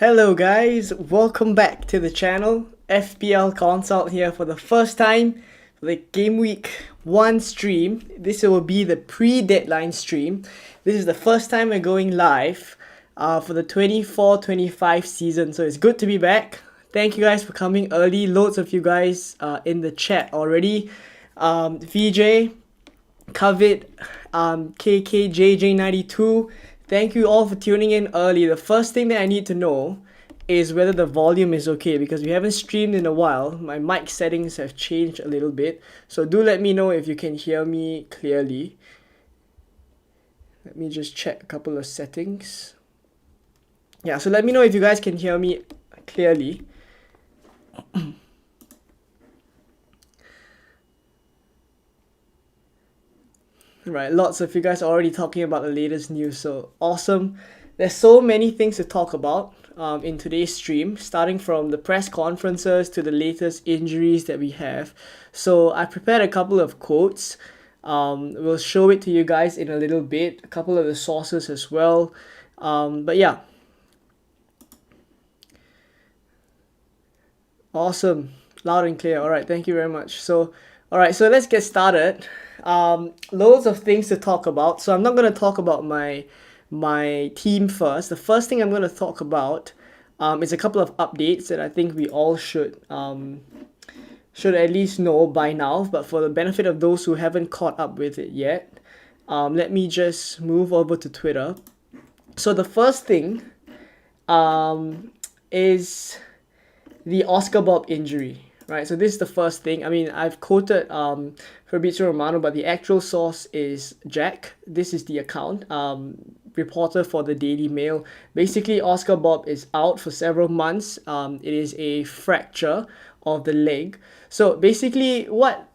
Hello guys, welcome back to the channel. FPL Consult here for the first time for the Gameweek 1 stream. This will be the pre-deadline stream. This is the first time we're going live for the 24-25 season, so it's good to be back. Thank you guys for coming early. Loads of you guys in the chat already. VJ, Kavit, KKJJ92. Thank you all for tuning in early. The first thing that I need to know is whether the volume is okay because we haven't streamed in a while. My mic settings have changed a little bit. So do let me know if you can hear me clearly. Let me just check a couple of settings. Yeah, so let me know if you guys can hear me clearly. Right, lots of you guys are already talking about the latest news, so awesome. There's so many things to talk about in today's stream, starting from the press conferences to the latest injuries that we have. So I prepared a couple of quotes. We'll show it to you guys in a little bit, a couple of the sources as well. But yeah. Awesome, loud and clear. All right, thank you very much. So, all right, so let's get started. Loads of things to talk about. So I'm not going to talk about my team first. The first thing I'm going to talk about is a couple of updates that I think we all should at least know by now. But for the benefit of those who haven't caught up with it yet, let me just move over to Twitter. So the first thing is the Oscar Bob injury, right? So this is the first thing. I mean, I've quoted Fabrizio Romano, but the actual source is Jack. This is the account, reporter for the Daily Mail. Basically, Oscar Bob is out for several months. It is a fracture of the leg. So basically, what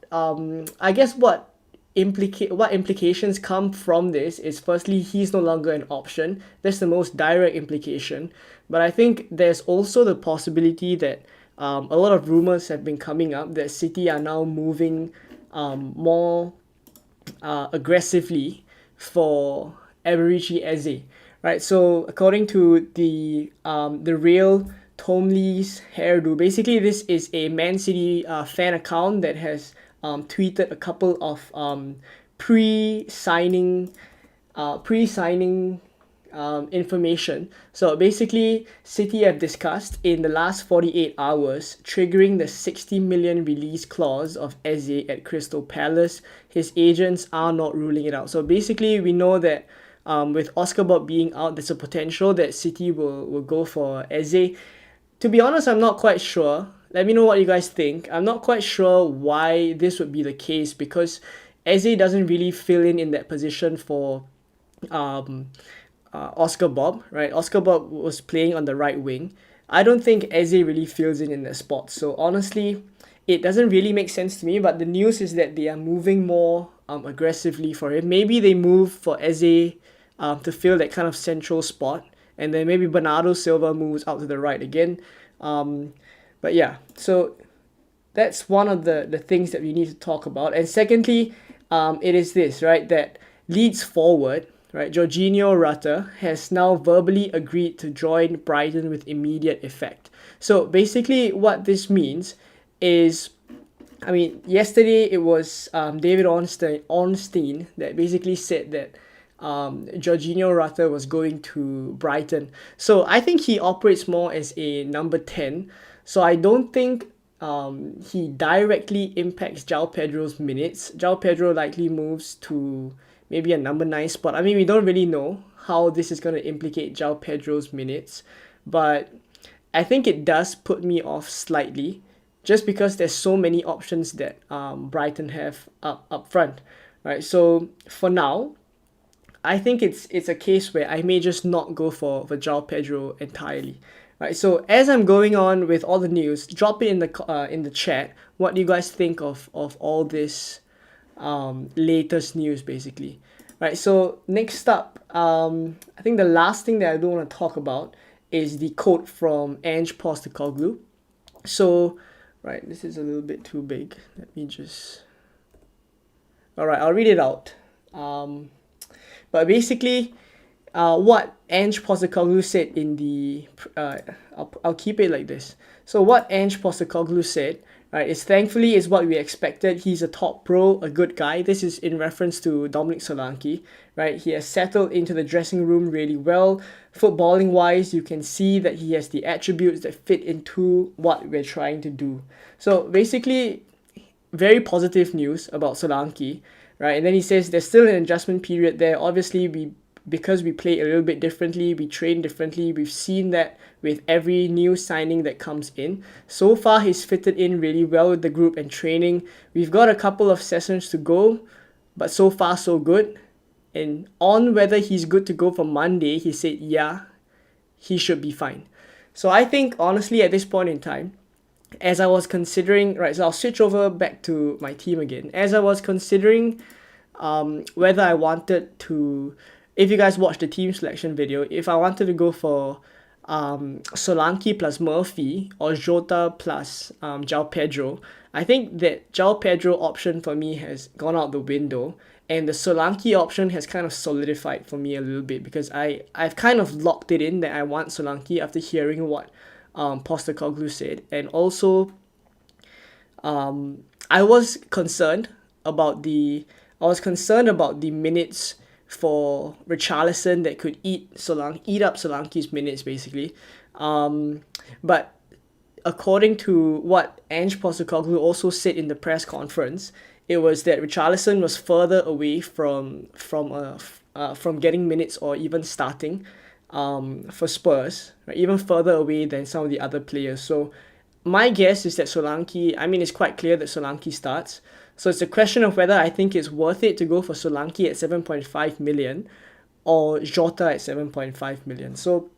implications come from this is, firstly, he's no longer an option. That's the most direct implication. But I think there's also the possibility that a lot of rumors have been coming up that City are now moving more aggressively for Eberici Eze, right? So according to the real Tom Lee's hairdo, basically this is a Man City fan account that has tweeted a couple of pre-signing information. So basically, City have discussed in the last 48 hours triggering the 60 million release clause of Eze at Crystal Palace. His agents are not ruling it out. So basically, we know that with Oscar Bob being out, there's a potential that City will go for Eze. To be honest, I'm not quite sure. Let me know what you guys think. I'm not quite sure why this would be the case because Eze doesn't really fill in that position for Oscar Bob, right? Oscar Bob was playing on the right wing. I don't think Eze really fills in that spot. So honestly, it doesn't really make sense to me. But the news is that they are moving more aggressively for him. Maybe they move for Eze to fill that kind of central spot, and then maybe Bernardo Silva moves out to the right again. But yeah, so that's one of the things that we need to talk about. And secondly, it is this, right, that leads forward. Right, Jorginho Rutter has now verbally agreed to join Brighton with immediate effect. So basically what this means is, I mean, yesterday it was David Ornstein that basically said that Jorginho Rutter was going to Brighton. So I think he operates more as a number 10. So I don't think he directly impacts João Pedro's minutes. João Pedro likely moves to maybe a number 9 spot. I mean, we don't really know how this is going to implicate João Pedro's minutes, but I think it does put me off slightly just because there's so many options that Brighton have up front, right? So for now, I think it's a case where I may just not go for João Pedro entirely, right? So as I'm going on with all the news, drop it in the chat. What do you guys think of all this latest news, basically, right? So next up, I think the last thing that I don't want to talk about is the quote from Ange Postecoglou. So, right, this is a little bit too big. Let me just. All right, I'll read it out. But basically, what Ange Postecoglou said in the I'll keep it like this. So what Ange Postecoglou said, right, is thankfully is what we expected. He's a top pro, a good guy. This is in reference to Dominic Solanke, right? He has settled into the dressing room really well. Footballing wise, you can see that he has the attributes that fit into what we're trying to do. So basically, very positive news about Solanke, right? And then he says there's still an adjustment period there. Obviously, because we play a little bit differently, we train differently. We've seen that with every new signing that comes in. So far, he's fitted in really well with the group and training. We've got a couple of sessions to go, but so far so good. And on whether he's good to go for Monday, he said, yeah, he should be fine. So I think honestly at this point in time, as I was considering, right, so I'll switch over back to my team again. As I was considering whether I wanted to, if you guys watched the team selection video, if I wanted to go for Solanke plus Murphy or Jota plus João Pedro, I think that João Pedro option for me has gone out the window, and the Solanke option has kind of solidified for me a little bit because I've kind of locked it in that I want Solanke after hearing what Postecoglou said. And also I was concerned about the minutes for Richarlison that could eat up Solanke's minutes basically. But according to what Ange Postecoglou also said in the press conference, it was that Richarlison was further away from getting minutes or even starting for Spurs, right? Even further away than some of the other players. So my guess is that Solanke, I mean, it's quite clear that Solanke starts. So it's a question of whether I think it's worth it to go for Solanke at 7.5 million or Jota at 7.5 million. So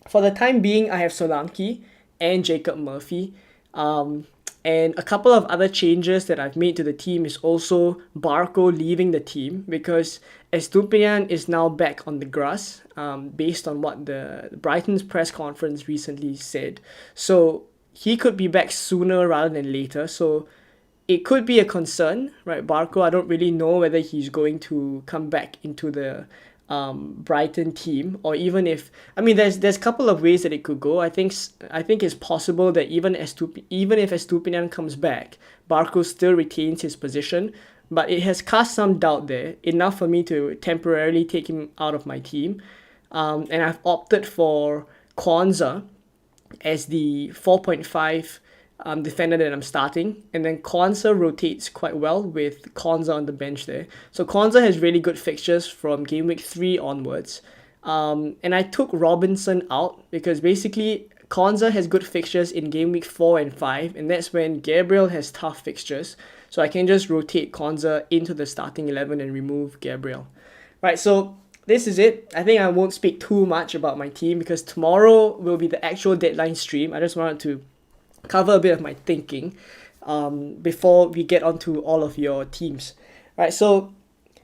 for the time being, I have Solanke and Jacob Murphy. And a couple of other changes that I've made to the team is also Barco leaving the team because Estupiñán is now back on the grass, based on what the Brighton's press conference recently said. So he could be back sooner rather than later. So it could be a concern, right? Barco, I don't really know whether he's going to come back into the Brighton team, or even if, I mean, there's a couple of ways that it could go. I think it's possible that even if Estupiñán comes back, Barco still retains his position, but it has cast some doubt there, enough for me to temporarily take him out of my team. And I've opted for Kwanzaa as the 4.5 defender that I'm starting, and then Kwanzaa rotates quite well with Kwanzaa on the bench there. So Kwanzaa has really good fixtures from Gameweek 3 onwards. And I took Robinson out because basically Kwanzaa has good fixtures in Gameweek 4 and 5, and that's when Gabriel has tough fixtures. So I can just rotate Kwanzaa into the starting 11 and remove Gabriel. Right, so this is it. I think I won't speak too much about my team because tomorrow will be the actual deadline stream. I just wanted to cover a bit of my thinking before we get onto all of your teams. Right, so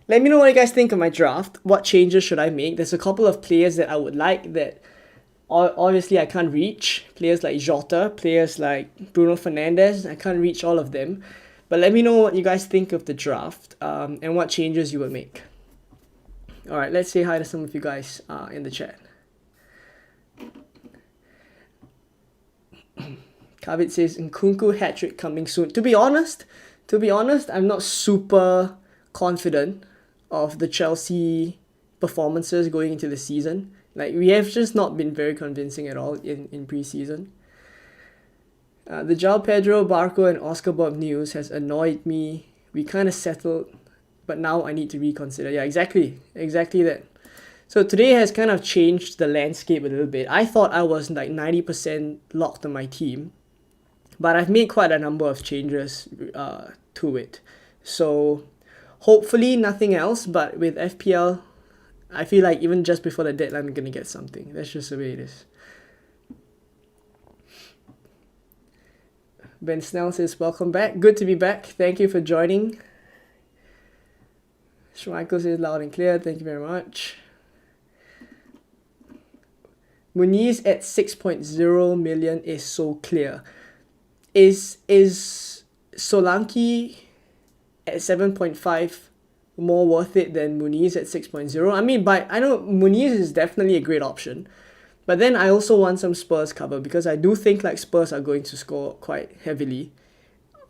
let me know what you guys think of my draft. What changes should I make? There's a couple of players that I would like that obviously I can't reach. Players like Jota, players like Bruno Fernandes, I can't reach all of them. But let me know what you guys think of the draft and what changes you will make. Alright, let's say hi to some of you guys in the chat. Kavit says Nkunku hat-trick coming soon. To be honest, I'm not super confident of the Chelsea performances going into the season. Like, we have just not been very convincing at all in pre-season. The João Pedro, Barco and Oscar Bob news has annoyed me. We kind of settled, but now I need to reconsider. Yeah, exactly that. So today has kind of changed the landscape a little bit. I thought I was like 90% locked on my team, but I've made quite a number of changes to it. So hopefully nothing else, but with FPL, I feel like even just before the deadline, I'm going to get something. That's just the way it is. Ben Snell says, welcome back. Good to be back. Thank you for joining. Schmeichel says, loud and clear. Thank you very much. Muniz at 6.0 million is so clear. Is Solanke at 7.5 more worth it than Muniz at 6.0. I mean, but I know Muniz is definitely a great option. But then I also want some Spurs cover because I do think like Spurs are going to score quite heavily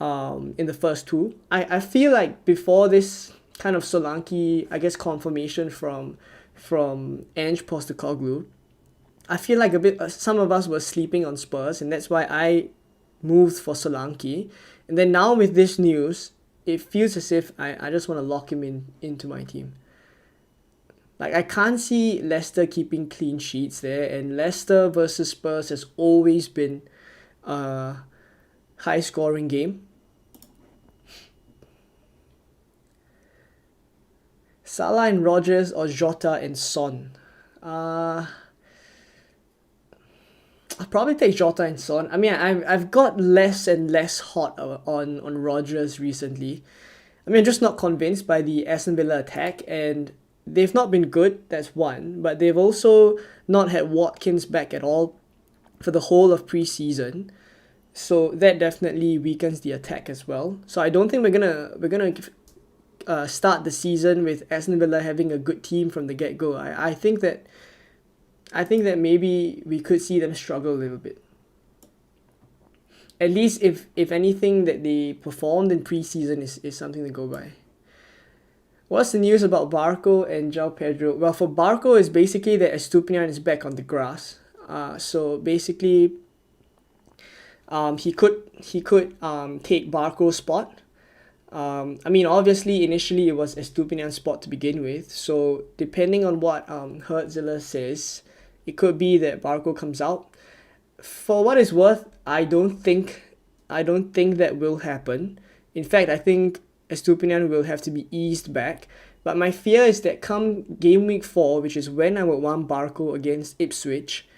in the first two. I feel like before this kind of Solanke, I guess, confirmation from Ange Postecoglou, I feel like a bit some of us were sleeping on Spurs, and that's why I moved for Solanke. And then now with this news, it feels as if I just want to lock him into my team. Like, I can't see Leicester keeping clean sheets there, and Leicester versus Spurs has always been a high scoring game. Salah and Rodgers or Jota and Son? I'll probably take Jota and Son. I mean, I've got less and less hot on Rodgers recently. I mean, I'm just not convinced by the Aston Villa attack, and they've not been good, that's one, but they've also not had Watkins back at all for the whole of pre-season. So that definitely weakens the attack as well. So I don't think we're gonna start the season with Aston Villa having a good team from the get-go. I think that maybe we could see them struggle a little bit. At least if anything that they performed in pre-season is something to go by. What's the news about Barco and João Pedro? Well, for Barco, it's basically that Estupiñán is back on the grass. So basically, he could take Barco's spot. I mean, obviously, initially it was Estupiñán's spot to begin with. So depending on what Hertzler says, it could be that Barco comes out. For what it's worth, I don't think that will happen. In fact, I think Estupiñán will have to be eased back. But my fear is that come game week 4, which is when I would want Barco against Ipswich,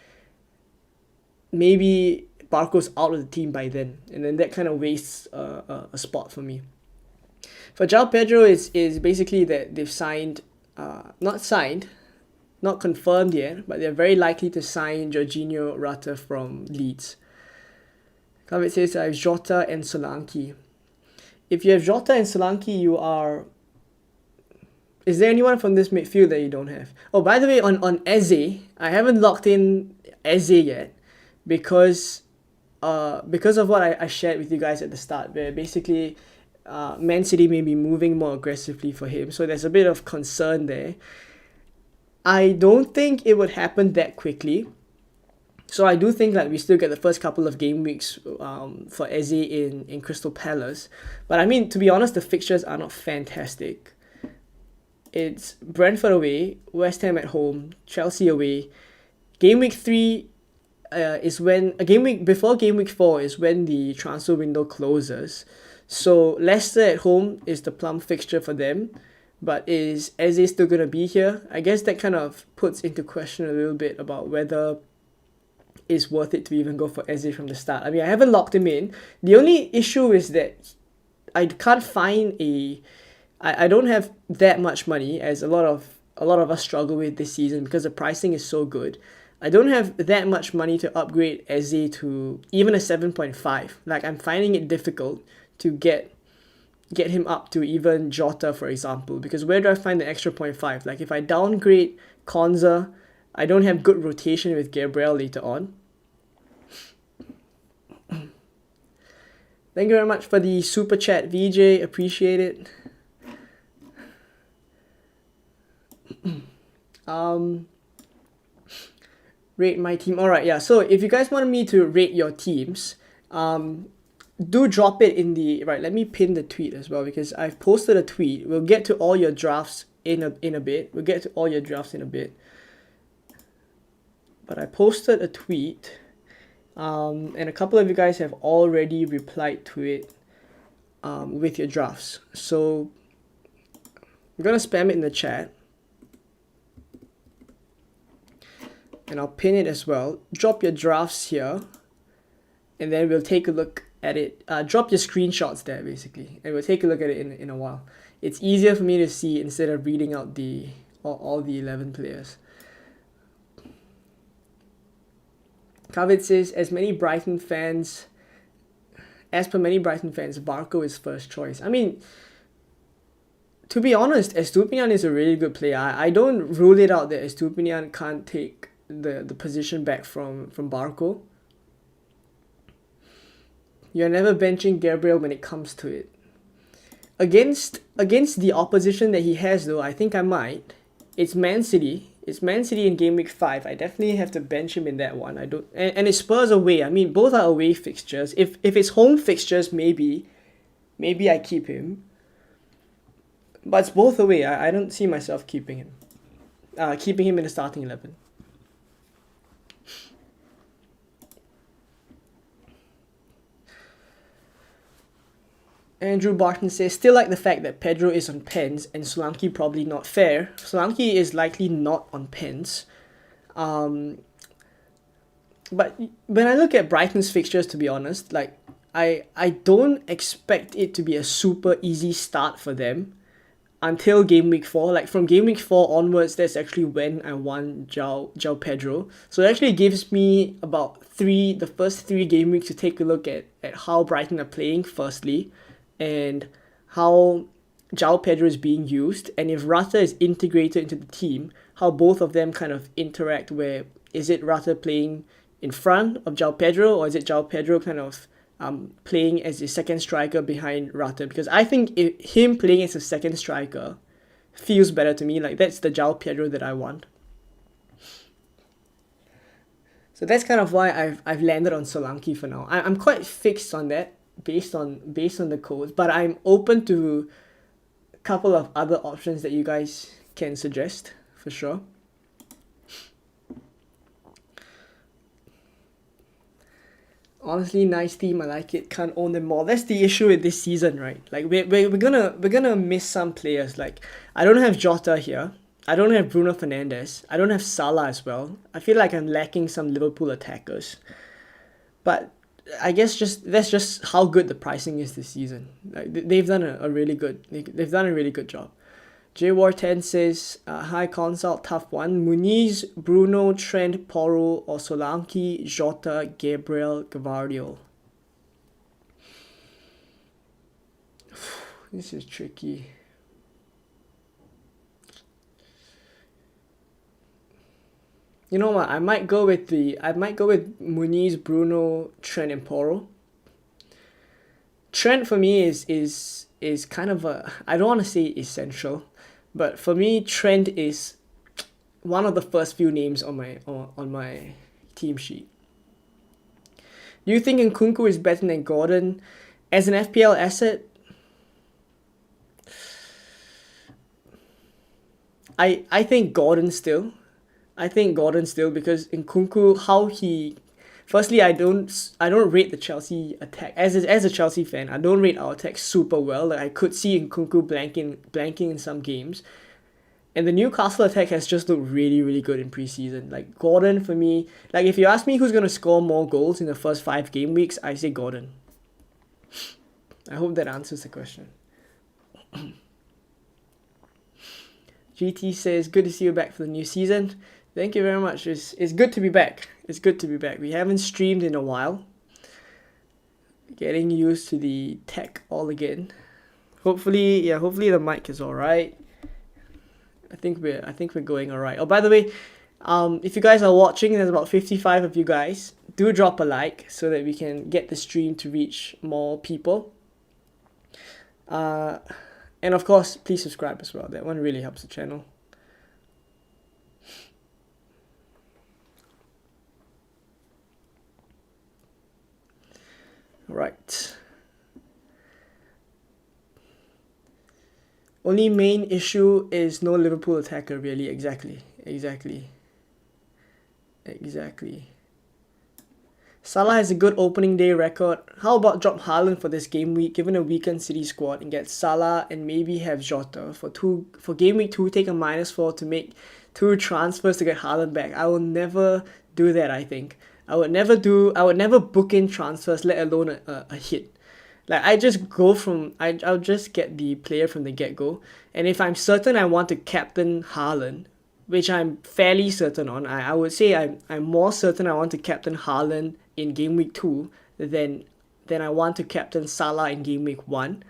maybe Barco's out of the team by then, and then that kind of wastes a spot for me. For João Pedro, is basically that they've not confirmed yet, but they're very likely to sign Jorginho Rutter from Leeds. It says I have Jota and Solanke. If you have Jota and Solanke, you are... Is there anyone from this midfield that you don't have? Oh, by the way, on Eze, I haven't locked in Eze yet because of what I shared with you guys at the start, where basically Man City may be moving more aggressively for him. So there's a bit of concern there. I don't think it would happen that quickly. So I do think like we still get the first couple of game weeks for Eze in Crystal Palace. But I mean, to be honest, the fixtures are not fantastic. It's Brentford away, West Ham at home, Chelsea away. Game week 3 is when... before game week 4 is when the transfer window closes. So Leicester at home is the plum fixture for them. But is Eze still going to be here? I guess that kind of puts into question a little bit about whether it's worth it to even go for Eze from the start. I mean, I haven't locked him in. The only issue is that I can't find I don't have that much money, as a lot of us struggle with this season because the pricing is so good. I don't have that much money to upgrade Eze to even a 7.5. Like, I'm finding it difficult to get him up to even Jota, for example, because where do I find the extra 0.5? Like, if I downgrade Konza, I don't have good rotation with Gabriel later on. Thank you very much for the super chat, VJ. Appreciate it. Rate my team. Alright, yeah. So if you guys wanted me to rate your teams, do drop it in the... Right, let me pin the tweet as well, because I've posted a tweet. We'll get to all your drafts in a bit. But I posted a tweet, and a couple of you guys have already replied to it with your drafts. So I'm going to spam it in the chat. And I'll pin it as well. Drop your drafts here, and then we'll take a look at it. Drop your screenshots there, basically, and we'll take a look at it in a while. It's easier for me to see instead of reading out all the 11 players. Kavit says, as per many Brighton fans, Barco is first choice. I mean, To be honest, Estupinian is a really good player. I don't rule it out that Estupinian can't take the position back from Barco. You're never benching Gabriel when it comes to it. Against the opposition that he has though, I think I might. It's Man City. It's Man City in Game Week 5. I definitely have to bench him in that one. I don't and it's Spurs away. I mean both are away fixtures. If it's home fixtures, maybe I keep him. But it's both away. I don't see myself keeping him. Keeping him in the starting 11. Andrew Barton says, still like the fact that Pedro is on pens and Solanke probably not fair. Solanke is likely not on pens. But when I look at Brighton's fixtures, to be honest, like I don't expect it to be a super easy start for them until Game Week 4. Like from Game Week 4 onwards, that's actually when I want João Pedro. So it actually gives me about the first 3 game weeks to take a look at how Brighton are playing firstly, and how João Pedro is being used, and if Rata is integrated into the team, how both of them kind of interact, where is it Rata playing in front of João Pedro, or is it João Pedro kind of playing as the second striker behind Rata? Because I think him playing as a second striker feels better to me. Like that's the João Pedro that I want. So that's kind of why I've landed on Solanke for now. I'm quite fixed on that based on the codes, but I'm open to a couple of other options that you guys can suggest for sure. Honestly, nice team. I like it. Can't own them all. That's the issue with this season, right? Like we're gonna miss some players. Like I don't have Jota here. I don't have Bruno Fernandes. I don't have Salah as well. I feel like I'm lacking some Liverpool attackers. But I guess that's just how good the pricing is this season. Like they've done a really good job. JWar10 says, hi Consult, tough one. Muniz, Bruno, Trent, Porro, or Solanke, Jota, Gabriel, Gvardiol. This is tricky. You know what? I might go with Muniz, Bruno, Trent, and Porro. Trent for me is kind of I don't want to say essential, but for me Trent is one of the first few names on my team sheet. Do you think Nkunku is better than Gordon as an FPL asset? I think Gordon still. Because Nkunku, how he, firstly I don't rate the Chelsea attack as a Chelsea fan. I don't rate our attack super well. Like I could see Nkunku blanking in some games, and the Newcastle attack has just looked really really good in preseason. Like Gordon for me, like if you ask me who's gonna score more goals in the first 5 game weeks, I say Gordon. I hope that answers the question. GT says, good to see you back for the new season. Thank you very much. It's good to be back. We haven't streamed in a while. Getting used to the tech all again. Hopefully the mic is alright. I think we're going alright. Oh, by the way, if you guys are watching, there's about 55 of you guys. Do drop a like so that we can get the stream to reach more people. And of course, please subscribe as well. That one really helps the channel. Right. Only main issue is no Liverpool attacker, really. Exactly. Salah has a good opening day record. How about drop Haaland for this game week, given a weakened City squad, and get Salah and maybe have Jota for game week 2? Take a -4 to make 2 transfers to get Haaland back. I will never do that. I think I would never book in transfers, let alone a hit. Like I just I'll just get the player from the get-go, and if I'm certain I want to captain Haaland, which I'm fairly certain on, I would say I'm more certain I want to captain Haaland in game week 2 than I want to captain Salah in game week 1.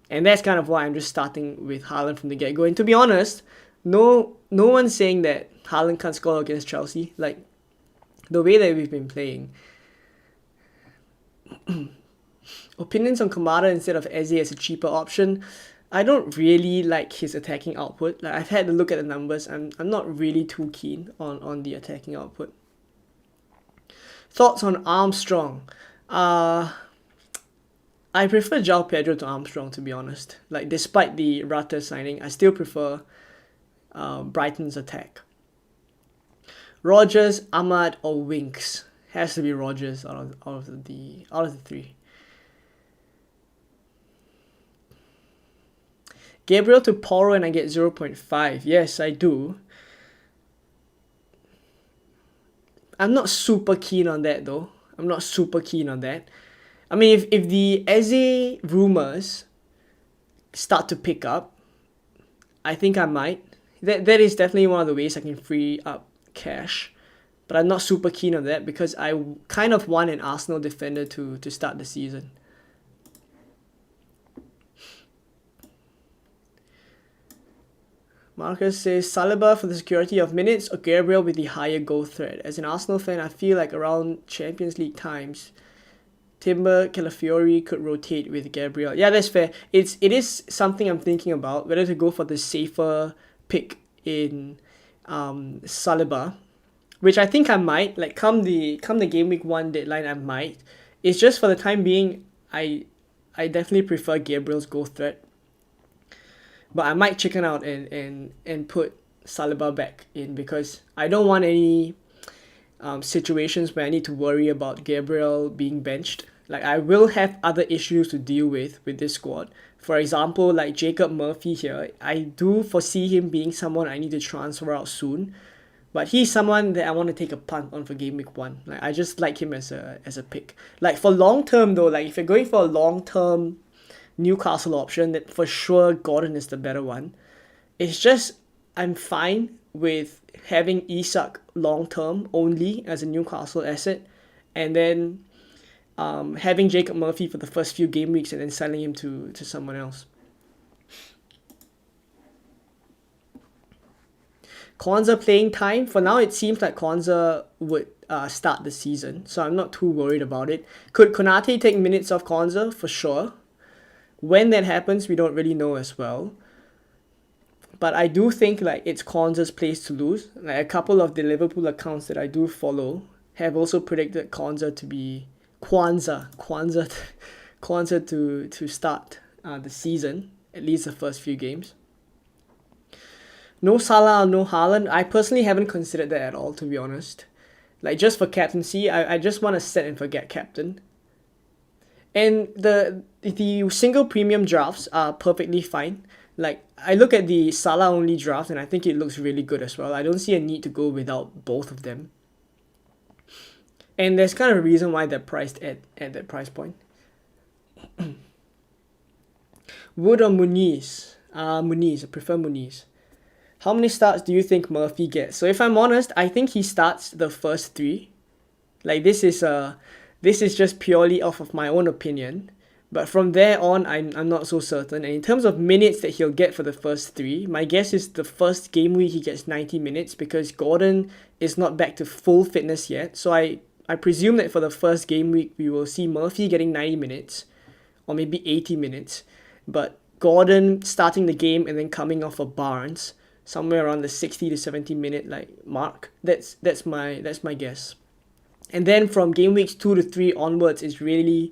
And that's kind of why I'm just starting with Haaland from the get-go. And to be honest, no one's saying that Haaland can't score against Chelsea. Like, the way that we've been playing. Opinions on Kamada instead of Eze as a cheaper option. I don't really like his attacking output. Like, I've had to look at the numbers. I'm not really too keen on the attacking output. Thoughts on Armstrong? I prefer João Pedro to Armstrong, to be honest. Like, despite the Rata signing, I still prefer Brighton's attack. Rogers, Ahmad, or Winks? Has to be Rogers out of the three. Gabriel to Porro and I get 0.5. Yes, I do. I'm not super keen on that though. I mean, if the Eze rumors start to pick up, I think I might. That is definitely one of the ways I can free up cash. But I'm not super keen on that because I kind of want an Arsenal defender to start the season. Marcus says Saliba for the security of minutes or Gabriel with the higher goal threat. As an Arsenal fan, I feel like around Champions League times, Timber, Calafiori could rotate with Gabriel. Yeah, that's fair. It is something I'm thinking about, whether to go for the safer pick in Saliba, which I think I might. Like come the Gameweek 1 deadline, I might. It's just for the time being, I definitely prefer Gabriel's goal threat. But I might chicken out and put Saliba back in because I don't want any situations where I need to worry about Gabriel being benched. Like, I will have other issues to deal with this squad. For example, like Jacob Murphy here, I do foresee him being someone I need to transfer out soon. But he's someone that I want to take a punt on for Gameweek 1. Like, I just like him as a pick. Like, for long term though, like if you're going for a long term Newcastle option, that for sure Gordon is the better one. It's just I'm fine with having Isak long term only as a Newcastle asset, and then having Jacob Murphy for the first few game weeks and then selling him to someone else. Kwanzaa playing time. For now, it seems like Kwanzaa would start the season, so I'm not too worried about it. Could Konate take minutes off Kwanzaa? For sure. When that happens, we don't really know as well. But I do think like it's Kwanzaa's place to lose. Like a couple of the Liverpool accounts that I do follow have also predicted Kwanzaa to start the season, at least the first few games. No Salah or no Haaland. I personally haven't considered that at all, to be honest. Like just for captaincy, I just want to set and forget captain. And the single premium drafts are perfectly fine. Like, I look at the Salah only draft and I think it looks really good as well. I don't see a need to go without both of them. And there's kind of a reason why they're priced at that price point. Wood or Muniz? Muniz. I prefer Muniz. How many starts do you think Murphy gets? So if I'm honest, I think he starts the first 3. Like, this is just purely off of my own opinion. But from there on, I'm not so certain. And in terms of minutes that he'll get for the first 3, my guess is the first game week he gets 90 minutes because Gordon is not back to full fitness yet. So I presume that for the first game week, we will see Murphy getting 90 minutes or maybe 80 minutes. But Gordon starting the game and then coming off of Barnes somewhere around the 60 to 70 minute mark. That's my guess. And then from game weeks 2 to 3 onwards is really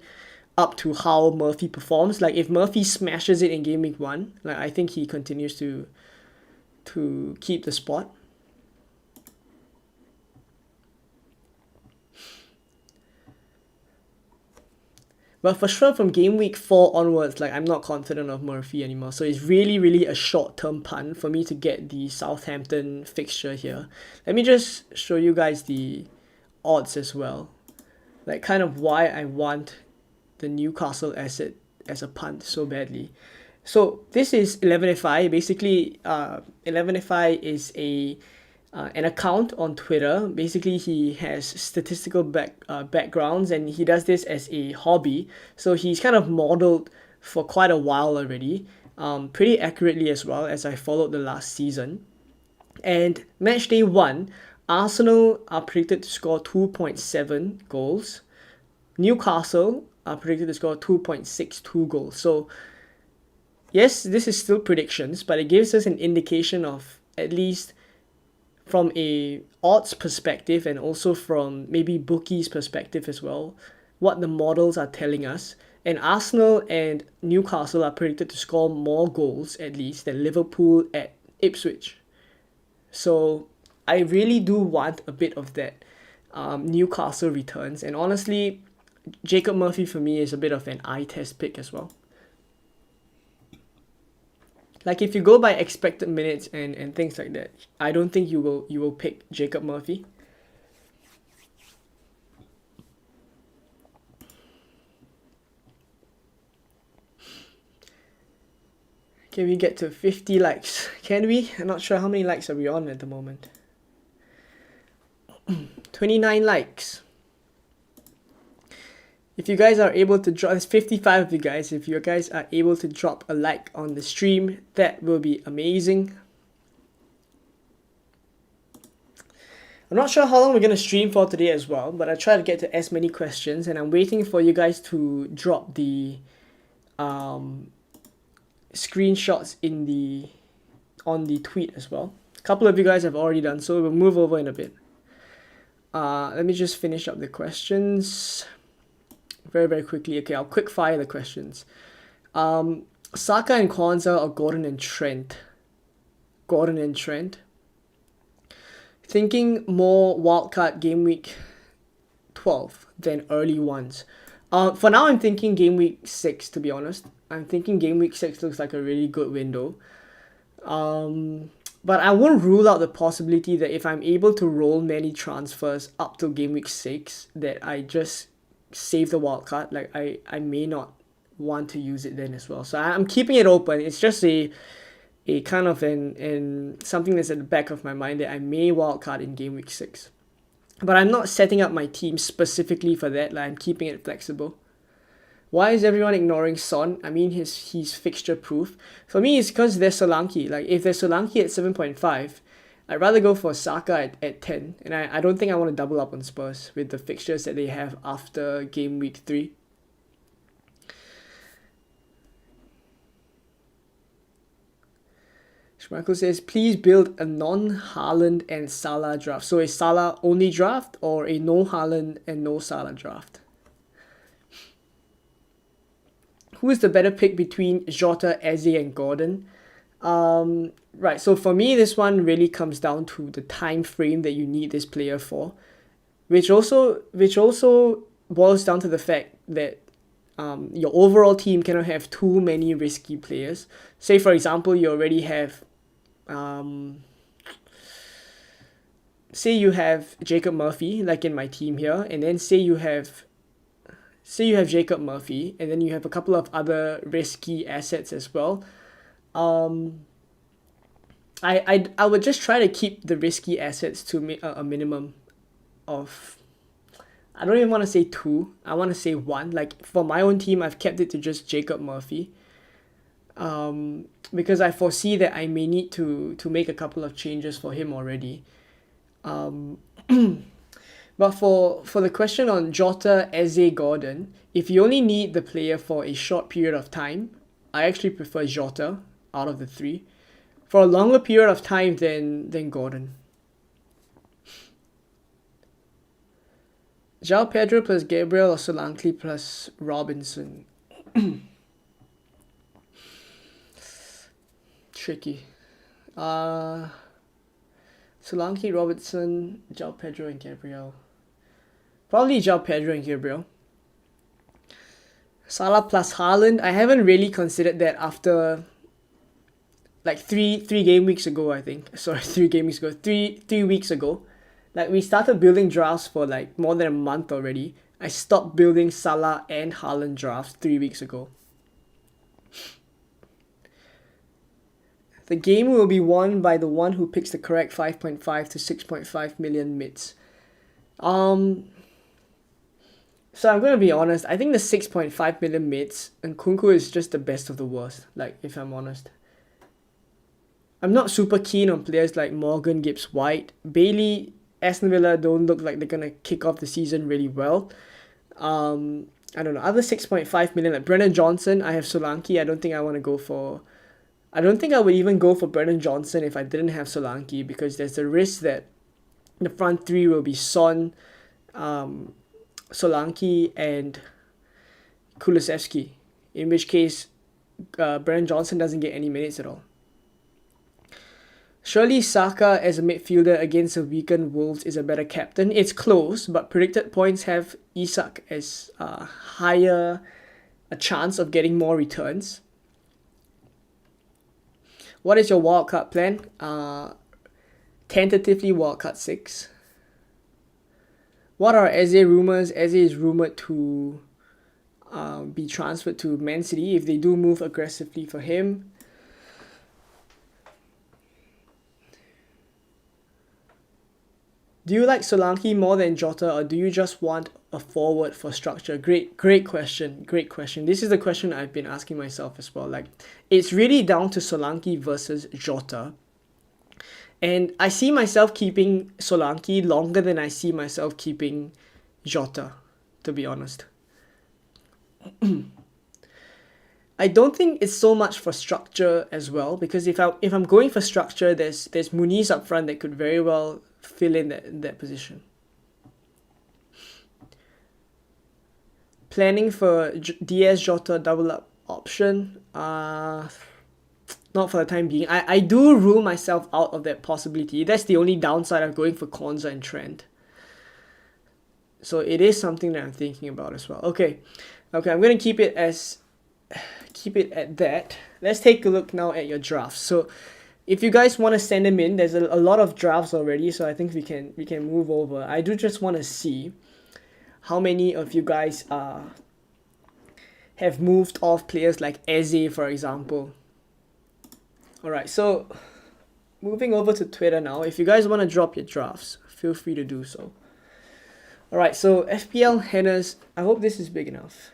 up to how Murphy performs. Like if Murphy smashes it in game week 1, like I think he continues to keep the spot. But for sure from game week 4 onwards, like I'm not confident of Murphy anymore. So it's really, really a short-term punt for me to get the Southampton fixture here. Let me just show you guys the odds as well. Like kind of why I want the Newcastle asset as a punt so badly. So this is 11FI. Basically, 11FI is an account on Twitter. Basically, he has statistical backgrounds and he does this as a hobby. So he's kind of modeled for quite a while already, pretty accurately as well, as I followed the last season. And match day 1, Arsenal are predicted to score 2.7 goals. Newcastle are predicted to score 2.62 goals. So yes, this is still predictions, but it gives us an indication of, at least from a odds perspective and also from maybe bookies perspective as well, what the models are telling us. And Arsenal and Newcastle are predicted to score more goals at least than Liverpool at Ipswich. So I really do want a bit of that Newcastle returns. And honestly, Jacob Murphy for me is a bit of an eye test pick as well. Like if you go by expected minutes and things like that, I don't think you will pick Jacob Murphy. Can we get to 50 likes? Can we? I'm not sure how many likes are we on at the moment. 29 likes. If you guys are able to drop, there's 55 of you guys. If you guys are able to drop a like on the stream, that will be amazing. I'm not sure how long we're going to stream for today as well, but I try to get to as many questions, and I'm waiting for you guys to drop the screenshots on the tweet as well. A couple of you guys have already done so. We'll move over in a bit. Let me just finish up the questions very, very quickly. Okay, I'll quick fire the questions. Saka and Kwanzaa or Gordon and Trent? Gordon and Trent. Thinking more wildcard game week 12 than early ones. For now, I'm thinking game week 6, to be honest. I'm thinking game week 6 looks like a really good window. But I won't rule out the possibility that if I'm able to roll many transfers up to game week 6, that I just save the wildcard. Like I may not want to use it then as well. So I'm keeping it open. It's just a kind of an something that's at the back of my mind that I may wildcard in game week 6. But I'm not setting up my team specifically for that. Like I'm keeping it flexible. Why is everyone ignoring Son? I mean, he's fixture proof. For me, it's because there's Solanke. Like if there's Solanke at 7.5, I'd rather go for Saka at 10. And I don't think I want to double up on Spurs with the fixtures that they have after game week 3. Schmeichel says, please build a non-Haaland and Salah draft. So a Salah only draft or a no Haaland and no Salah draft? Who is the better pick between Jota, Eze and Gordon? Right, so for me, this one really comes down to the time frame that you need this player for, which also boils down to the fact that your overall team cannot have too many risky players. Say, for example, you already have say you have Jacob Murphy, like in my team here, and then say you have Jacob Murphy, and then you have a couple of other risky assets as well. I would just try to keep the risky assets to a minimum of, I don't even want to say 2, I want to say 1. Like for my own team, I've kept it to just Jacob Murphy. Because I foresee that I may need to make a couple of changes for him already. But for the question on Jota, Eze, Gordon, if you only need the player for a short period of time, I actually prefer Jota out of the 3. For a longer period of time than Gordon. João Pedro plus Gabriel or Solanke plus Robinson? Tricky. Solanke, Robinson, João Pedro and Gabriel. Probably João Pedro and Gabriel. Salah plus Haaland. I haven't really considered that after like three game weeks ago, I think. Sorry, 3 game weeks ago. 3 weeks ago. Like we started building drafts for like more than a month already. I stopped building Salah and Haaland drafts 3 weeks ago. The game will be won by the one who picks the correct 5.5 to 6.5 million mids. So I'm gonna be honest. I think the 6.5 million mids and Kunku is just the best of the worst. Like, if I'm honest, I'm not super keen on players like Morgan Gibbs White, Bailey. Aston Villa don't look like they're gonna kick off the season really well. I don't know. Other 6.5 million like Brennan Johnson. I have Solanke. I don't think I want to go for. I don't think I would even go for Brennan Johnson if I didn't have Solanke, because there's a risk that the front three will be Son, Solanke, and Kulusevski. In which case, Brennan Johnson doesn't get any minutes at all. Surely Saka as a midfielder against a weakened Wolves is a better captain. It's close, but predicted points have Isak as higher a chance of getting more returns. What is your wildcard plan? Tentatively wildcard 6. What are Eze rumours? Eze is rumoured to be transferred to Man City if they do move aggressively for him. Do you like Solanke more than Jota, or do you just want a forward for structure? Great question. This is the question I've been asking myself as well. Like, it's really down to Solanke versus Jota. And I see myself keeping Solanke longer than I see myself keeping Jota, to be honest. I don't think it's so much for structure as well, because if I'm going for structure, there's Muniz up front that could very well fill in that position. Planning for Diaz Jota double up option, not for the time being. I do rule myself out of that possibility. That's the only downside of going for Konza and Trent. So it is something that I'm thinking about as well. Okay, I'm gonna keep it at that. Let's take a look now at your drafts. So if you guys want to send them in, there's a lot of drafts already, so I think we can move over. I do just want to see how many of you guys have moved off players like Eze, for example. Alright, so moving over to Twitter now. If you guys want to drop your drafts, feel free to do so. Alright, so FPL Hennes, I hope this is big enough.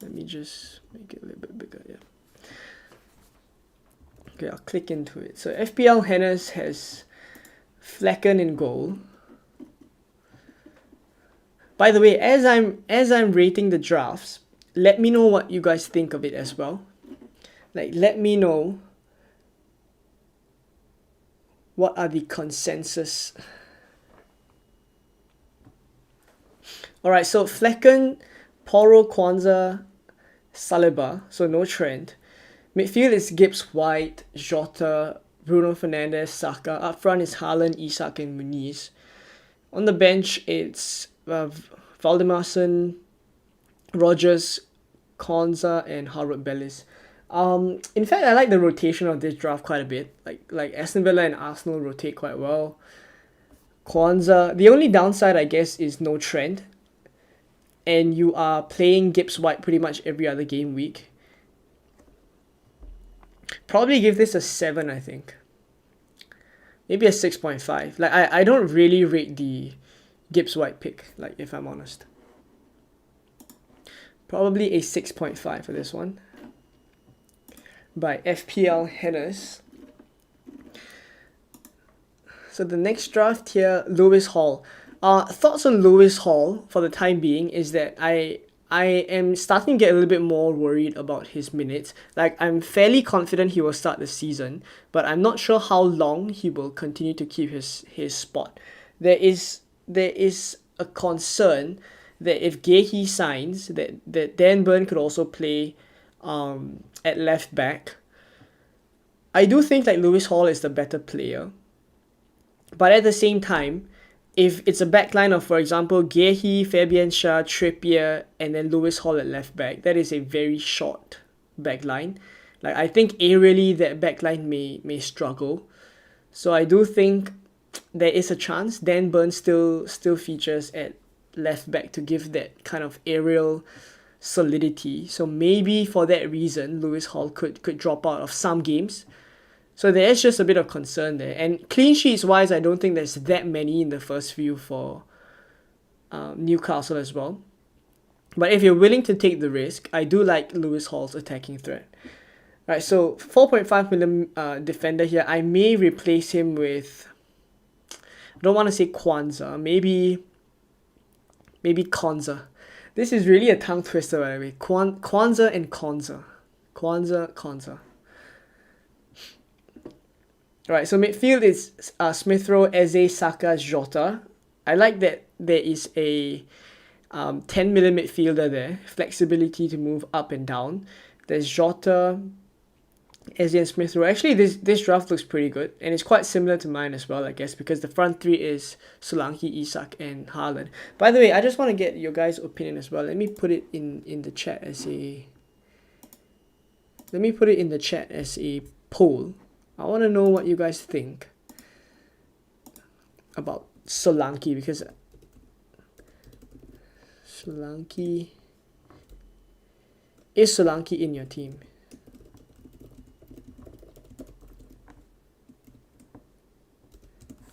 Let me just make it a little bit bigger, yeah. Okay, I'll click into it. So FPL Hennes has Flecken in goal. By the way, as I'm rating the drafts, let me know what you guys think of it as well. Like, let me know what are the consensus. Alright, so Flecken, Poro, Kwanzaa, Saliba, so no Trent. Midfield is Gibbs White, Jota, Bruno Fernandes, Saka. Up front is Haaland, Isak, and Muniz. On the bench, it's Valdemarson, Rogers, Konza, and Harvard Bellis. In fact, I like the rotation of this draft quite a bit. Like Aston Villa and Arsenal rotate quite well. Kwanzaa, the only downside, I guess, is no Trent. And you are playing Gibbs White pretty much every other game week. Probably give this a 7, I think. Maybe a 6.5. Like, I don't really rate the Gibbs White pick, like, if I'm honest. Probably a 6.5 for this one. By FPL Hennes. So the next draft here, Lewis Hall. Thoughts on Lewis Hall for the time being is that I am starting to get a little bit more worried about his minutes. Like, I'm fairly confident he will start the season, but I'm not sure how long he will continue to keep his spot. There is a concern that if Gehi signs, that Dan Burn could also play at left back. I do think that Lewis Hall is the better player, but at the same time, if it's a backline of, for example, Gehi, Fabian Schär, Trippier, and then Lewis Hall at left back, that is a very short backline. Like, I think aerially that backline may struggle. So I do think there is a chance Dan Burn still features at left back to give that kind of aerial solidity. So maybe for that reason, Lewis Hall could drop out of some games. So there is just a bit of concern there. And clean sheets wise, I don't think there's that many in the first few for Newcastle as well. But if you're willing to take the risk, I do like Lewis Hall's attacking threat. Right, so 4.5 million defender here. I may replace him with, I don't want to say Kwanzaa, maybe Konza. This is really a tongue twister, by the way. Kwanzaa and Konza. Konza. Right, so midfield is Smith Rowe, Eze, Saka, Jota. I like that there is a 10 million midfielder there. Flexibility to move up and down. There's Jota, Eze and Smith Rowe. Actually, this draft looks pretty good. And it's quite similar to mine as well, I guess, because the front three is Solanke, Isak, and Haaland. By the way, I just want to get your guys' opinion as well. Let me put it in the chat as a... Let me put it in the chat as a poll. I want to know what you guys think about Solanke, because Solanke... Is Solanke in your team?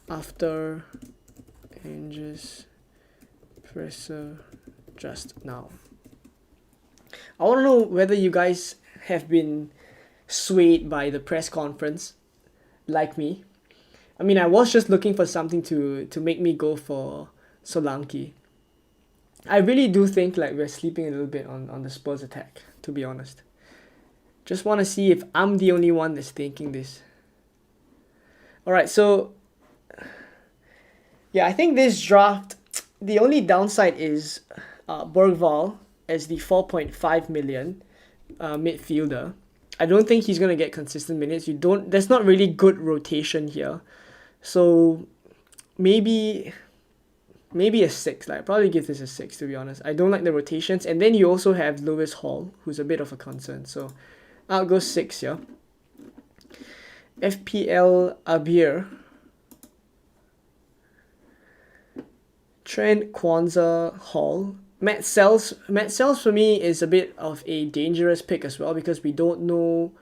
After Angus presser just now. I want to know whether you guys have been swayed by the press conference like me. I mean, I was just looking for something to make me go for Solanke. I really do think like we're sleeping a little bit on the Spurs attack, to be honest. Just want to see if I'm the only one that's thinking this. Alright, so yeah, I think this draft, the only downside is Bergvall as the 4.5 million midfielder. I don't think he's going to get consistent minutes. There's not really good rotation here. So maybe a 6. Like, I'd probably give this a 6, to be honest. I don't like the rotations. And then you also have Lewis Hall, who's a bit of a concern. So I'll go 6 here. FPL Abir. Trent, Kwanzaa, Hall. Matt Sells for me is a bit of a dangerous pick as well, because we don't know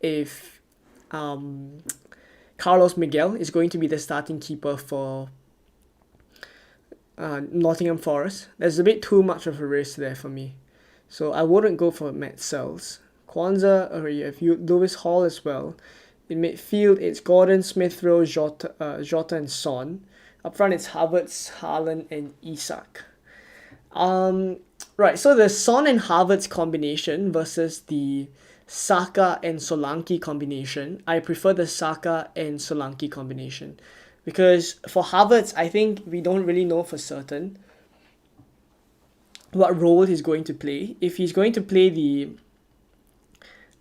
if Carlos Miguel is going to be the starting keeper for Nottingham Forest. There's a bit too much of a risk there for me. So I wouldn't go for Matt Sells. Kwanzaa, or you have Lewis Hall as well. In midfield, it's Gordon, Smith Rowe, Jota and Son. Up front, it's Havertz, Haaland, and Isak. Right, so the Son and Havertz combination versus the Saka and Solanke combination. I prefer the Saka and Solanke combination. Because for Havertz, I think we don't really know for certain what role he's going to play. If he's going to play the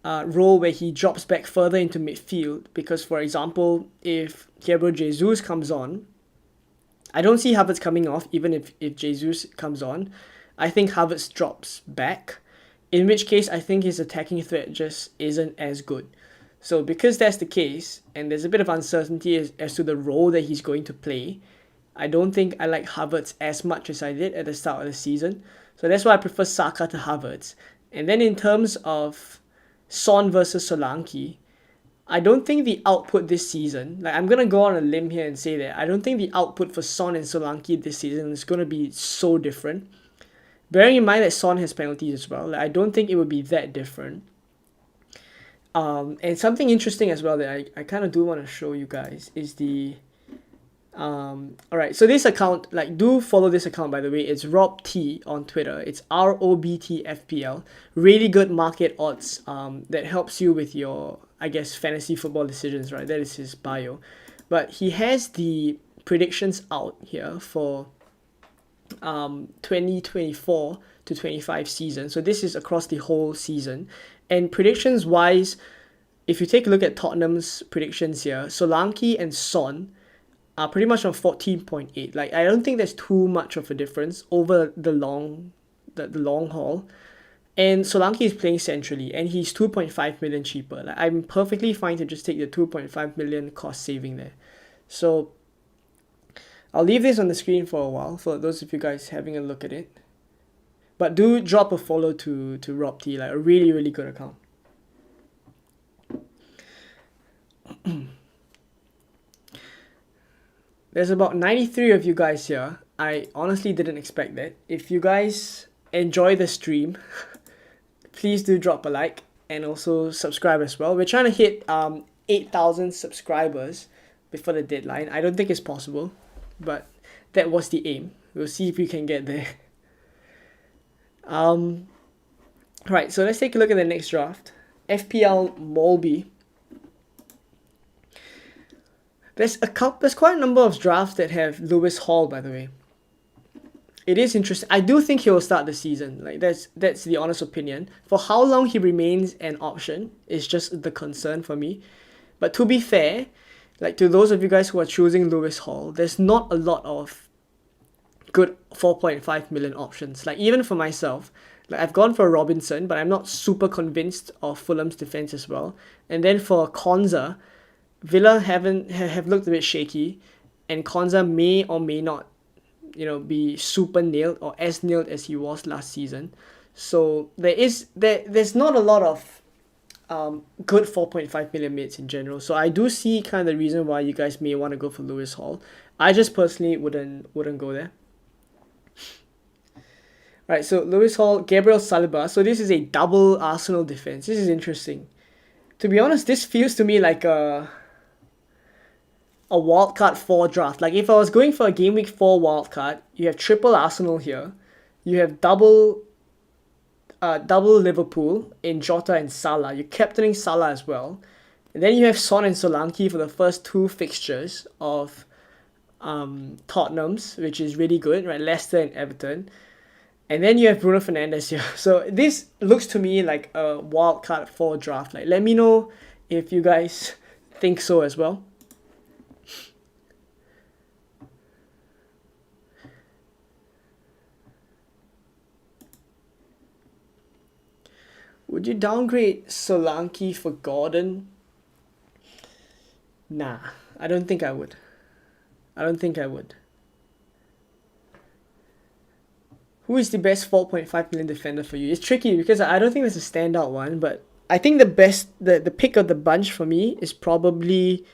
role where he drops back further into midfield, because for example, if Gabriel Jesus comes on, I don't see Havertz coming off even if Jesus comes on. I think Havertz drops back, in which case I think his attacking threat just isn't as good. So because that's the case, and there's a bit of uncertainty as to the role that he's going to play, I don't think I like Havertz as much as I did at the start of the season. So that's why I prefer Saka to Havertz. And then in terms of Son versus Solanke, I don't think the output this season, like I'm going to go on a limb here and say that I don't think the output for Son and Solanke this season is going to be so different. Bearing in mind that Son has penalties as well, like I don't think it would be that different. And something interesting as well that I kind of do want to show you guys is the... Alright, so this account, like do follow this account by the way, it's Rob T on Twitter. It's ROBTFPL. Really good market odds that helps you with your, I guess, fantasy football decisions, right? That is his bio. But he has the predictions out here for 2024 to 25 season. So this is across the whole season. And predictions wise, if you take a look at Tottenham's predictions here, Solanke and Son are pretty much on 14.8. Like I don't think there's too much of a difference over the long haul. And Solanke is playing centrally, and he's 2.5 million cheaper. Like I'm perfectly fine to just take the 2.5 million cost saving there. So I'll leave this on the screen for a while for those of you guys having a look at it. But do drop a follow to Rob T, like a really, really good account. There's about 93 of you guys here. I honestly didn't expect that. If you guys enjoy the stream, please do drop a like and also subscribe as well. We're trying to hit 8,000 subscribers before the deadline. I don't think it's possible, but that was the aim. We'll see if we can get there. Right, so let's take a look at the next draft. FPL Molby. There's quite a number of drafts that have Lewis Hall, by the way. It is interesting. I do think he will start the season. Like that's the honest opinion. For how long he remains an option is just the concern for me. But to be fair, like to those of you guys who are choosing Lewis Hall, there's not a lot of good 4.5 million options. Like even for myself, like I've gone for Robinson, but I'm not super convinced of Fulham's defense as well. And then for Konza, Villa have looked a bit shaky, and Konza may or may not, be super nailed or as nailed as he was last season. So there's not a lot of good 4.5 million mids in general. So I do see kind of the reason why you guys may want to go for Lewis Hall. I just personally wouldn't go there. Right, so Lewis Hall, Gabriel Saliba. So this is a double Arsenal defense. This is interesting. To be honest, this feels to me like a wildcard 4 draft. Like if I was going for a Game Week 4 wildcard, you have triple Arsenal here. You have double Liverpool in Jota and Salah. You're captaining Salah as well. And then you have Son and Solanke for the first 2 fixtures of Tottenham's, which is really good, right? Leicester and Everton. And then you have Bruno Fernandes here. So this looks to me like a wildcard 4 draft. Like let me know if you guys think so as well. Would you downgrade Solanke for Gordon? Nah, I don't think I would. Who is the best 4.5 million defender for you? It's tricky because I don't think there's a standout one, but I think the pick of the bunch for me is probably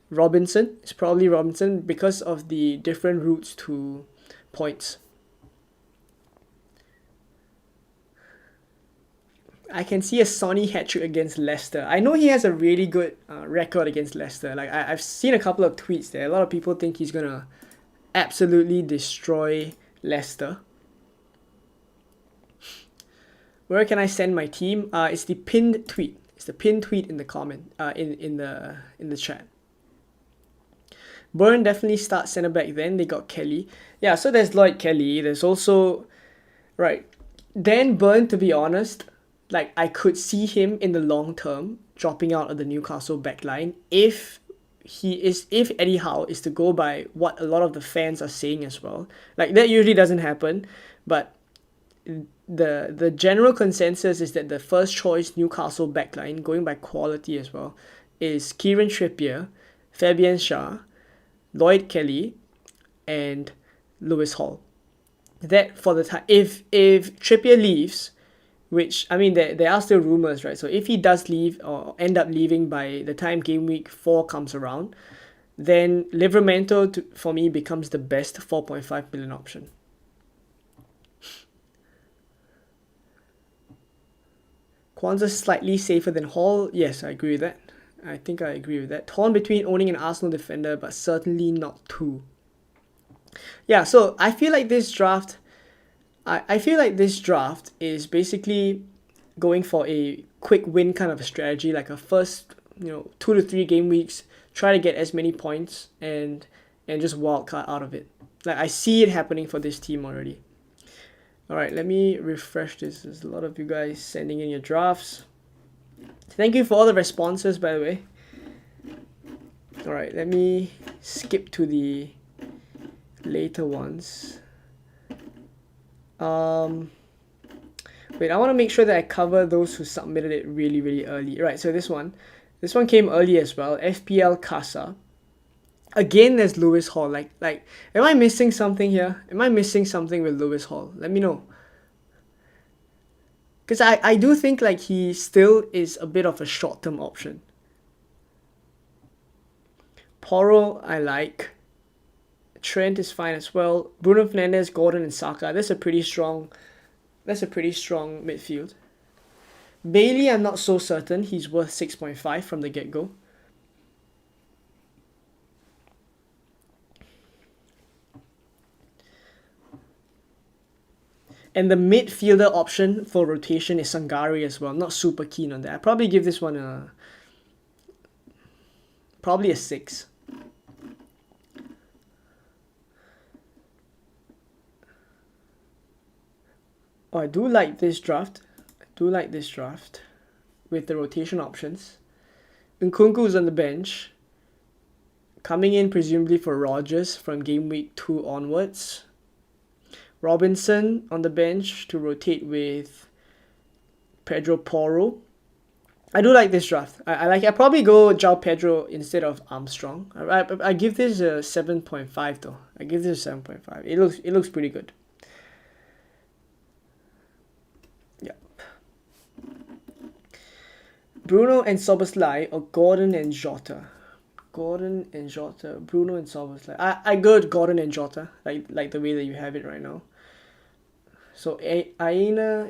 Robinson. It's probably Robinson because of the different routes to points. I can see a Sonny hat-trick against Leicester. I know he has a really good record against Leicester. Like I've seen a couple of tweets there. A lot of people think he's gonna absolutely destroy Leicester. Where can I send my team? It's the pinned tweet. It's the pinned tweet in the comment. In the chat. Burn definitely start centre back. Then they got Kelly. Yeah, so there's Lloyd Kelly. There's also Dan Burn. To be honest, like I could see him in the long term dropping out of the Newcastle backline if Eddie Howe is to go by what a lot of the fans are saying as well. Like that usually doesn't happen, but the general consensus is that the first choice Newcastle backline, going by quality as well, is Kieran Trippier, Fabian Schär, Lloyd Kelly, and Lewis Hall. That for the time, if Trippier leaves, which I mean there are still rumors, right? So if he does leave or end up leaving by the time Game Week 4 comes around, then Livramento for me becomes the best 4.5 million option. Kwanzaa's slightly safer than Hall. Yes, I agree with that. I think I agree with that. Torn between owning an Arsenal defender, but certainly not two. Yeah, so I feel like this draft is basically going for a quick win kind of a strategy, like a first 2 to 3 game weeks, try to get as many points and just wildcard out of it. Like I see it happening for this team already. Alright, let me refresh this. There's a lot of you guys sending in your drafts. Thank you for all the responses, by the way. Alright, let me skip to the later ones. Wait, I want to make sure that I cover those who submitted it really, really early. Right, so this one came early as well. FPL Casa. Again, there's Lewis Hall. Like, am I missing something here? Am I missing something with Lewis Hall? Let me know. Because I do think like he still is a bit of a short-term option. Porro, I like. Trent is fine as well. Bruno Fernandes, Gordon, and Saka. That's a pretty strong That's a pretty strong midfield. Bailey, I'm not so certain. He's worth 6.5 from the get-go. And the midfielder option for rotation is Sangari as well. I'm not super keen on that. I'd probably give this one probably a 6. Oh, I do like this draft. With the rotation options. Nkunku's on the bench. Coming in presumably for Rogers from Gameweek 2 onwards. Robinson on the bench to rotate with Pedro Porro. I do like this draft. I probably go João Pedro instead of Armstrong. I give this a 7.5 though. I give this a 7.5. It looks pretty good. Yep. Bruno and Szoboszlai or Gordon and Jota. Bruno and Szoboszlai. I go with Gordon and Jota, like the way that you have it right now. So Aina,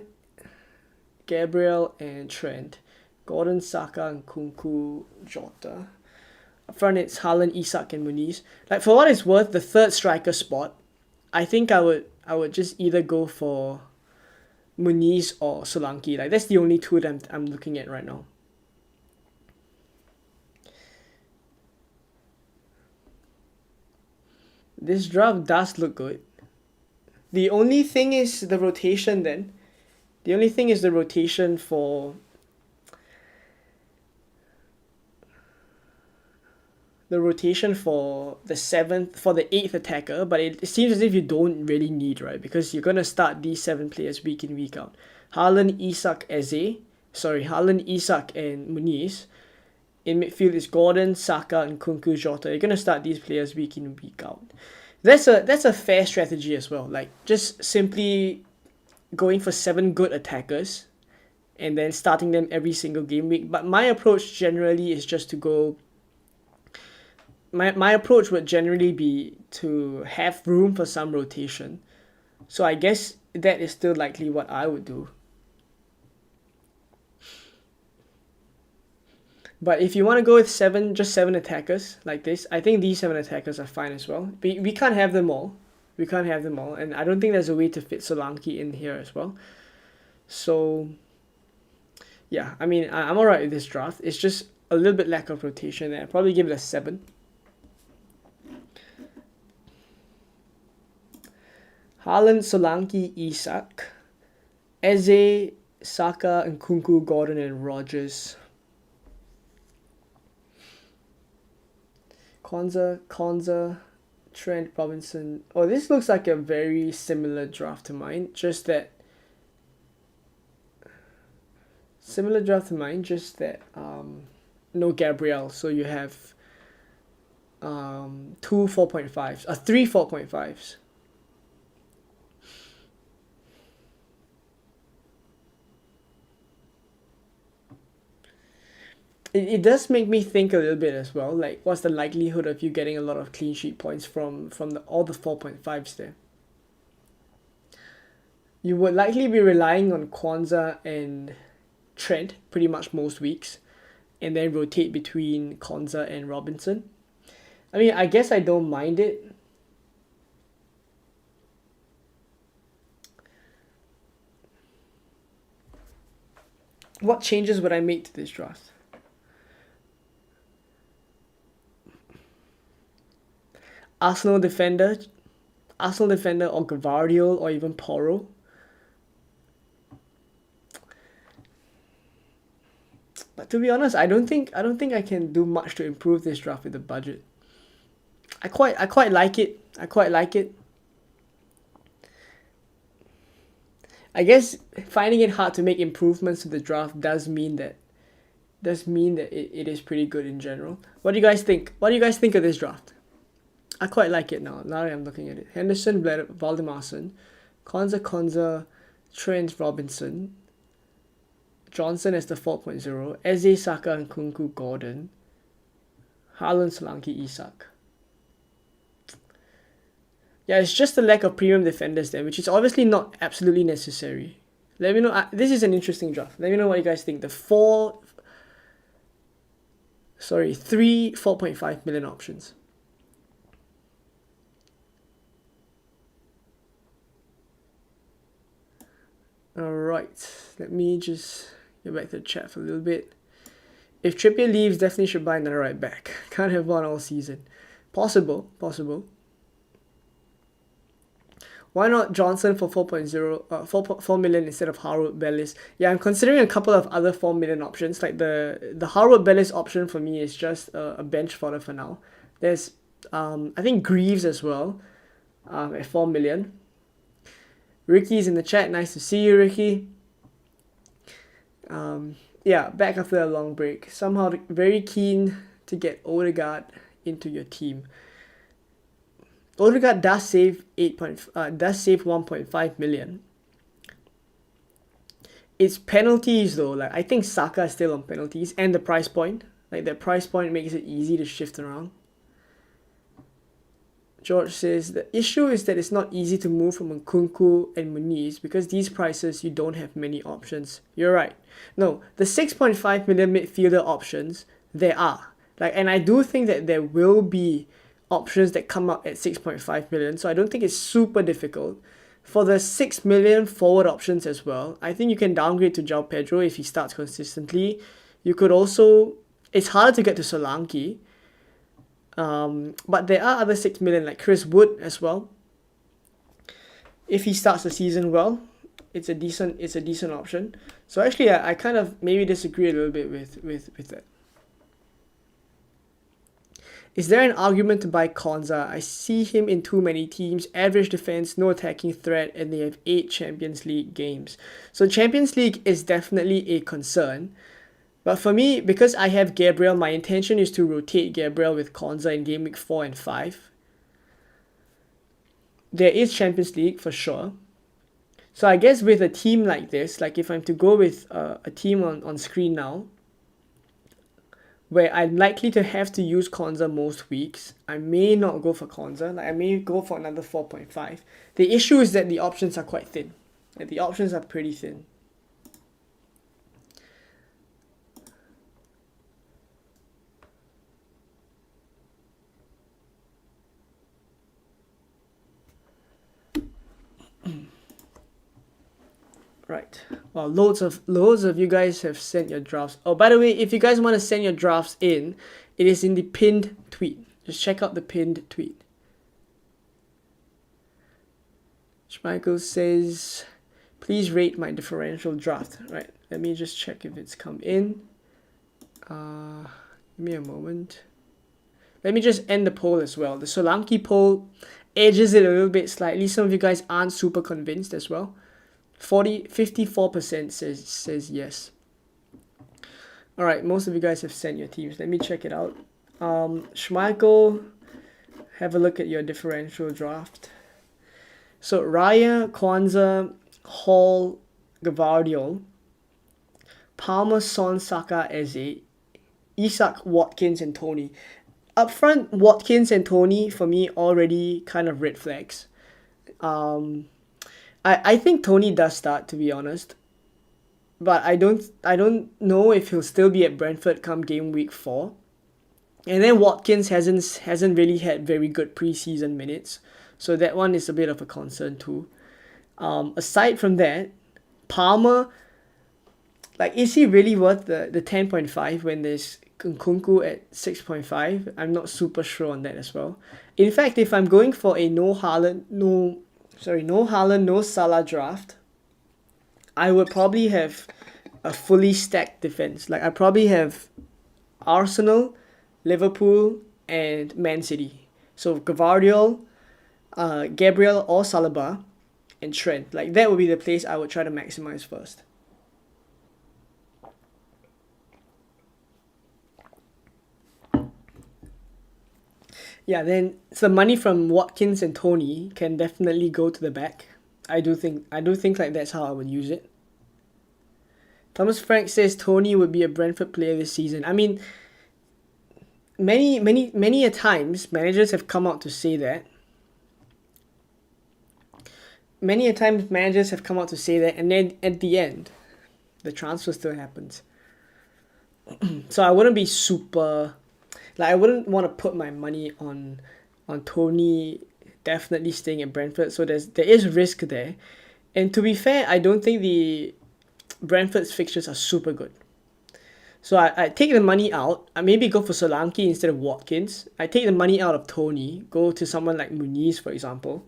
Gabriel and Trent. Gordon, Saka and Kunku, Jota. Up front it's Haaland, Isak and Muniz. Like for what it's worth, the third striker spot, I think I would just either go for Muniz or Solanke. Like that's the only two that I'm looking at right now. This draft does look good. The only thing is the rotation then. The only thing is the rotation for the 8th attacker, but it seems as if you don't really need, right? Because you're gonna start these 7 players week in, week out. Haaland, Isak, and Muniz. In midfield is Gordon, Saka, and Kunku, Jota. You're gonna start these players week in, week out. That's a fair strategy as well. Like just simply going for 7 good attackers and then starting them every single game week. But my approach generally is just to go. My approach would generally be to have room for some rotation. So I guess that is still likely what I would do. But if you want to go with just 7 attackers like this, I think these 7 attackers are fine as well. We can't have them all. And I don't think there's a way to fit Solanke in here as well. So, yeah, I mean, I'm alright with this draft. It's just a little bit lack of rotation there. I'd probably give it a 7. Haaland, Solanke, Isak, Eze, Saka, and Kunku, Gordon, and Rogers. Konza, Trent, Robinson. Oh, this looks like a very similar draft to mine. Just that no Gabriel. So you have 2 4.5s, 3 4.5s. It does make me think a little bit as well. Like, what's the likelihood of you getting a lot of clean sheet points from all the 4.5s there? You would likely be relying on Kwanzaa and Trent pretty much most weeks, and then rotate between Konza and Robinson. I mean, I guess I don't mind it. What changes would I make to this draft? Arsenal defender or Gvardiol or even Porro. But to be honest, I don't think I can do much to improve this draft with the budget. I quite like it. I guess finding it hard to make improvements to the draft does mean that it is pretty good in general. What do you guys think? What do you guys think of this draft? I quite like it now that I'm looking at it. Henderson, Valdimarsson, Konza, Trent, Robinson, Johnson as the 4.0, Eze, Saka and Kunku, Gordon, Haaland, Solanke, Isak. Yeah, it's just the lack of premium defenders there, which is obviously not absolutely necessary. Let me know. This is an interesting draft. Let me know what you guys think. Three 4.5 million options. Alright, let me just get back to the chat for a little bit. If Trippier leaves, definitely should buy another right back. Can't have one all season. Possible. Why not Johnson for 4 million instead of Harwood Bellis? Yeah, I'm considering a couple of other 4 million options. Like the Harwood Bellis option for me is just a bench fodder for now. There's I think Greaves as well at 4 million. Ricky's in the chat. Nice to see you, Ricky. Yeah, back after a long break. Somehow very keen to get Odegaard into your team. Odegaard does save 1.5 million. It's penalties though. Like I think Saka is still on penalties and the price point. Like the price point makes it easy to shift around. George says the issue is that it's not easy to move from Nkunku and Muniz because these prices you don't have many options. You're right. No, the 6.5 million midfielder options there are. And I do think that there will be options that come up at 6.5 million, so I don't think it's super difficult. For the 6 million forward options as well, I think you can downgrade to João Pedro if he starts consistently. You could also, it's harder to get to Solanke. But there are other 6 million like Chris Wood as well. If he starts the season well, it's a decent option. So actually I kind of maybe disagree a little bit with that. Is there an argument to buy Konza? I see him in too many teams, average defense, no attacking threat, and they have 8 Champions League games. So Champions League is definitely a concern. But for me, because I have Gabriel, my intention is to rotate Gabriel with Konza in Gameweek 4 and 5. There is Champions League for sure. So I guess with a team like this, like if I'm to go with a team on screen now, where I'm likely to have to use Konza most weeks, I may not go for Konza. Like I may go for another 4.5. The issue is that the options are quite thin. Like the options are pretty thin. Right. Well, loads of you guys have sent your drafts. Oh, by the way, if you guys want to send your drafts in, it is in the pinned tweet. Just check out the pinned tweet. Schmeichel says, please rate my differential draft. Right. Let me just check if it's come in. Give me a moment. Let me just end the poll as well. The Solanke poll edges it a little bit slightly. Some of you guys aren't super convinced as well. 54% says yes. Alright, most of you guys have sent your teams. Let me check it out. Schmeichel, have a look at your differential draft. So Raya, Kwanzaa, Hall, Gavardiol, Palmer, Son, Saka, Eze, Isak, Watkins, and Tony. Up front, Watkins and Tony for me already kind of red flags. I think Tony does start, to be honest, but I don't know if he'll still be at Brentford come game week 4. And then Watkins hasn't really had very good preseason minutes, so that one is a bit of a concern too. Aside from that, Palmer, like, is he really worth the 10.5 when there's Nkunku at 6.5? I'm not super sure on that as well. In fact, if I'm going for a no Haaland, no Salah draft, I would probably have a fully stacked defense. Like I probably have Arsenal, Liverpool, and Man City. So Gavardiol, Gabriel or Saliba, and Trent. Like that would be the place I would try to maximize first. Yeah, then the money from Watkins and Tony can definitely go to the back. I do think like that's how I would use it. Thomas Frank says Tony would be a Brentford player this season. I mean, many a times managers have come out to say that. many a times managers have come out to say that, and then at the end, the transfer still happens. So I wouldn't be super, like I wouldn't want to put my money on Tony definitely staying at Brentford. So there is risk there, and to be fair, I don't think the Brentford's fixtures are super good. So I take the money out. I maybe go for Solanke instead of Watkins. I take the money out of Tony, go to someone like Muniz, for example,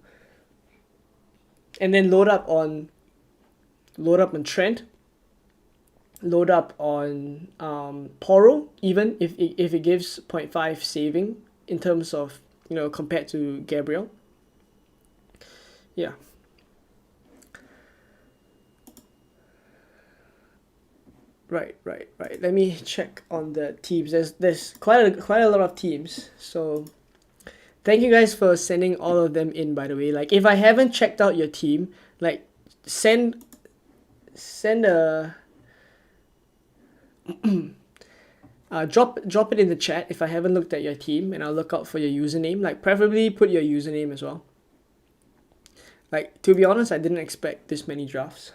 and then load up on Trent, load up on Porro, even if it gives 0.5 saving in terms of, compared to Gabriel. Yeah. Right. Let me check on the teams. There's quite a lot of teams. So thank you guys for sending all of them in, by the way. Like, if I haven't checked out your team, like, send a drop it in the chat if I haven't looked at your team, and I'll look out for your username. Like, preferably put your username as well. Like, to be honest, I didn't expect this many drafts.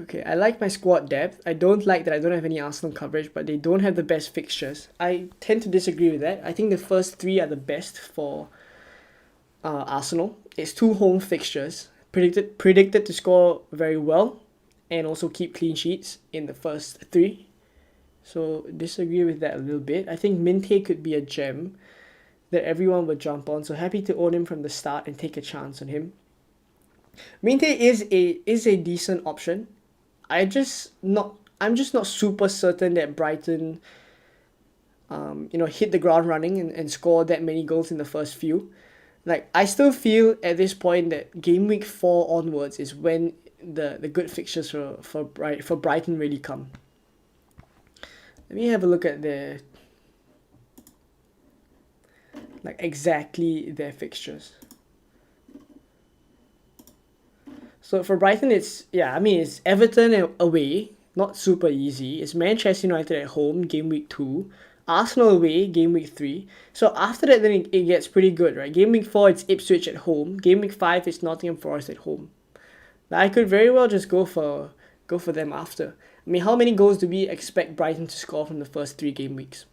Okay, I like my squad depth. I don't like that I don't have any Arsenal coverage, but they don't have the best fixtures. I tend to disagree with that. I think the first three are the best for Arsenal. It's 2 home fixtures, predicted to score very well, and also keep clean sheets in the first 3. So disagree with that a little bit. I think Minte could be a gem that everyone would jump on. So happy to own him from the start and take a chance on him. Minte is a decent option. I'm just not super certain that Brighton hit the ground running and score that many goals in the first few. Like, I still feel at this point that game week 4 onwards is when the good fixtures for Brighton really come. Let me have a look at exactly their fixtures. So for Brighton, it's Everton away, not super easy. It's Manchester United at home, game week 2. Arsenal away, game week 3. So after that, then it gets pretty good, right? Game week 4, it's Ipswich at home. Game week 5, it's Nottingham Forest at home. Now, I could very well just go for them after. I mean, how many goals do we expect Brighton to score from the first 3 game weeks?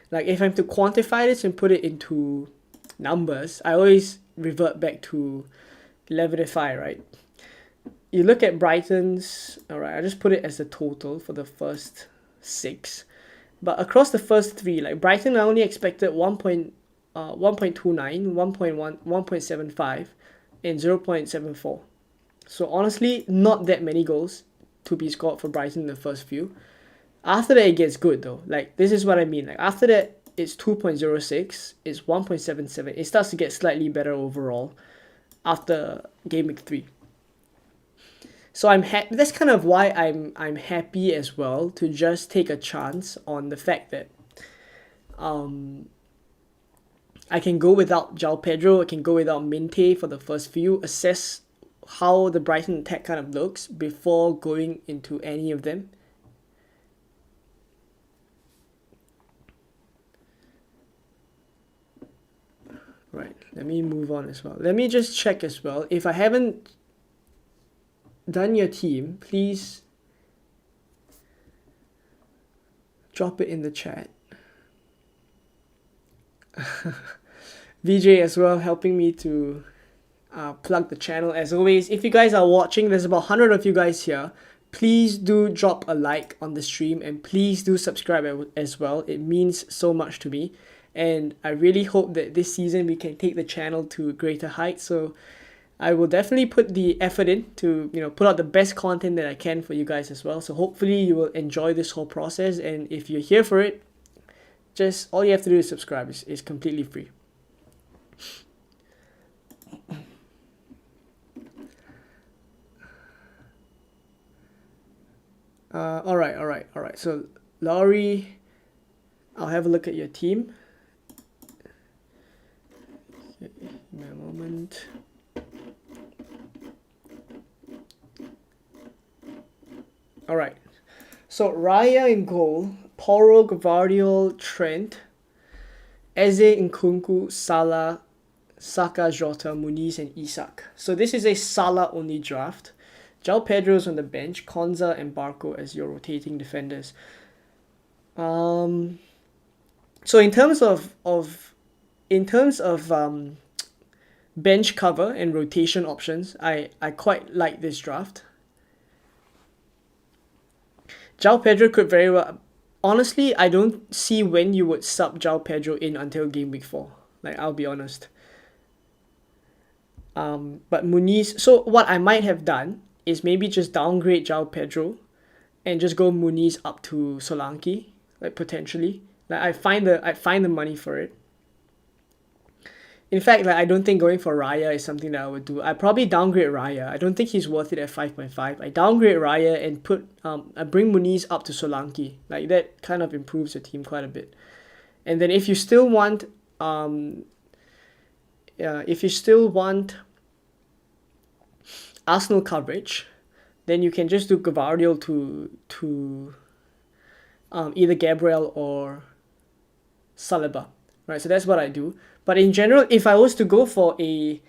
Like, if I'm to quantify this and put it into numbers, I always revert back to Levitify, right? You look at Brighton's, alright, I just put it as a total for the first 6. But across the first 3, like Brighton, I only expected 1.29, 1.1, 1.75, and 0.74. So honestly, not that many goals to be scored for Brighton in the first few. After that, it gets good though. Like, this is what I mean. Like, after that, it's 2.06, it's 1.77. It starts to get slightly better overall after game week 3. So that's kind of why I'm happy as well to just take a chance on the fact that I can go without João Pedro, I can go without Minte for the first few, assess how the Brighton attack kind of looks before going into any of them. Right, let me move on as well. Let me just check as well. If I haven't done your team, please drop it in the chat. VJ as well, helping me to plug the channel as always. If you guys are watching, there's about 100 of you guys here. Please do drop a like on the stream, and please do subscribe as well. It means so much to me, and I really hope that this season we can take the channel to greater heights. So I will definitely put the effort in to put out the best content that I can for you guys as well. So hopefully you will enjoy this whole process, and if you're here for it, just all you have to do is subscribe. It's completely free. All right. So Laurie, I'll have a look at your team. Give me a moment. All right. So Raya in goal, Porro, Gvardiol, Trent, Eze, Nkunku, Salah, Saka, Jota, Muniz, and Isak. So this is a Salah-only draft. João Pedro's on the bench, Konza and Barco as your rotating defenders. So in terms of bench cover and rotation options, I quite like this draft. João Pedro could very well. Honestly, I don't see when you would sub João Pedro in until game week 4. Like, I'll be honest. But Muniz. So what I might have done is maybe just downgrade João Pedro, and just go Muniz up to Solanke, like potentially. Like I find the money for it. In fact, like I don't think going for Raya is something that I would do. I probably downgrade Raya. I don't think he's worth it at 5.5. I downgrade Raya and I bring Muniz up to Solanke. Like that kind of improves the team quite a bit. And then if you still want Arsenal coverage, then you can just do Gavardiol to either Gabriel or Saliba. Right, so that's what I do. But in general, if I was to go for a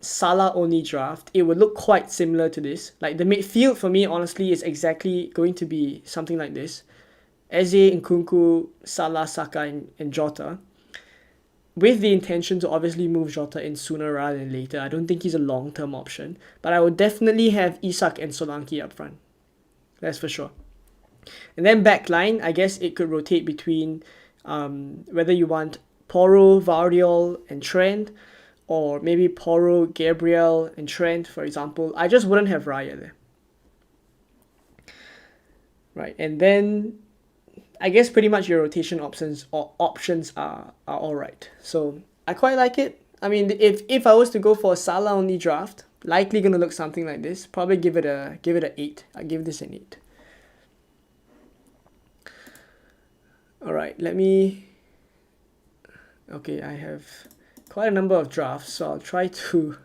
Salah only draft, it would look quite similar to this. Like the midfield for me, honestly, is exactly going to be something like this: Eze, Nkunku, Salah, Saka, and Jota. With the intention to obviously move Jota in sooner rather than later. I don't think he's a long-term option, but I would definitely have Isak and Solanke up front. That's for sure. And then backline, I guess it could rotate between whether you want Porro, Vardiol, and Trent, or maybe Porro, Gabriel, and Trent, for example. I just wouldn't have Raya there. Right, and then I guess pretty much your rotation options are alright. So I quite like it. I mean, if I was to go for a Salah only draft, likely gonna look something like this. Probably give it a 8. I give this an 8. Alright, okay, I have quite a number of drafts, so I'll try to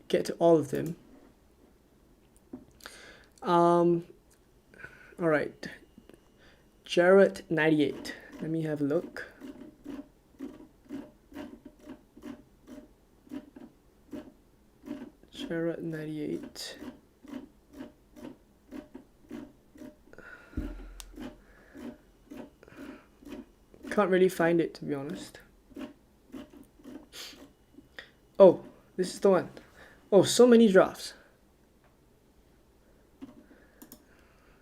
get to all of them. Alright, Jared 98. Let me have a look. Jared 98. Can't really find it, to be honest. Oh, this is the one. Oh, so many drafts.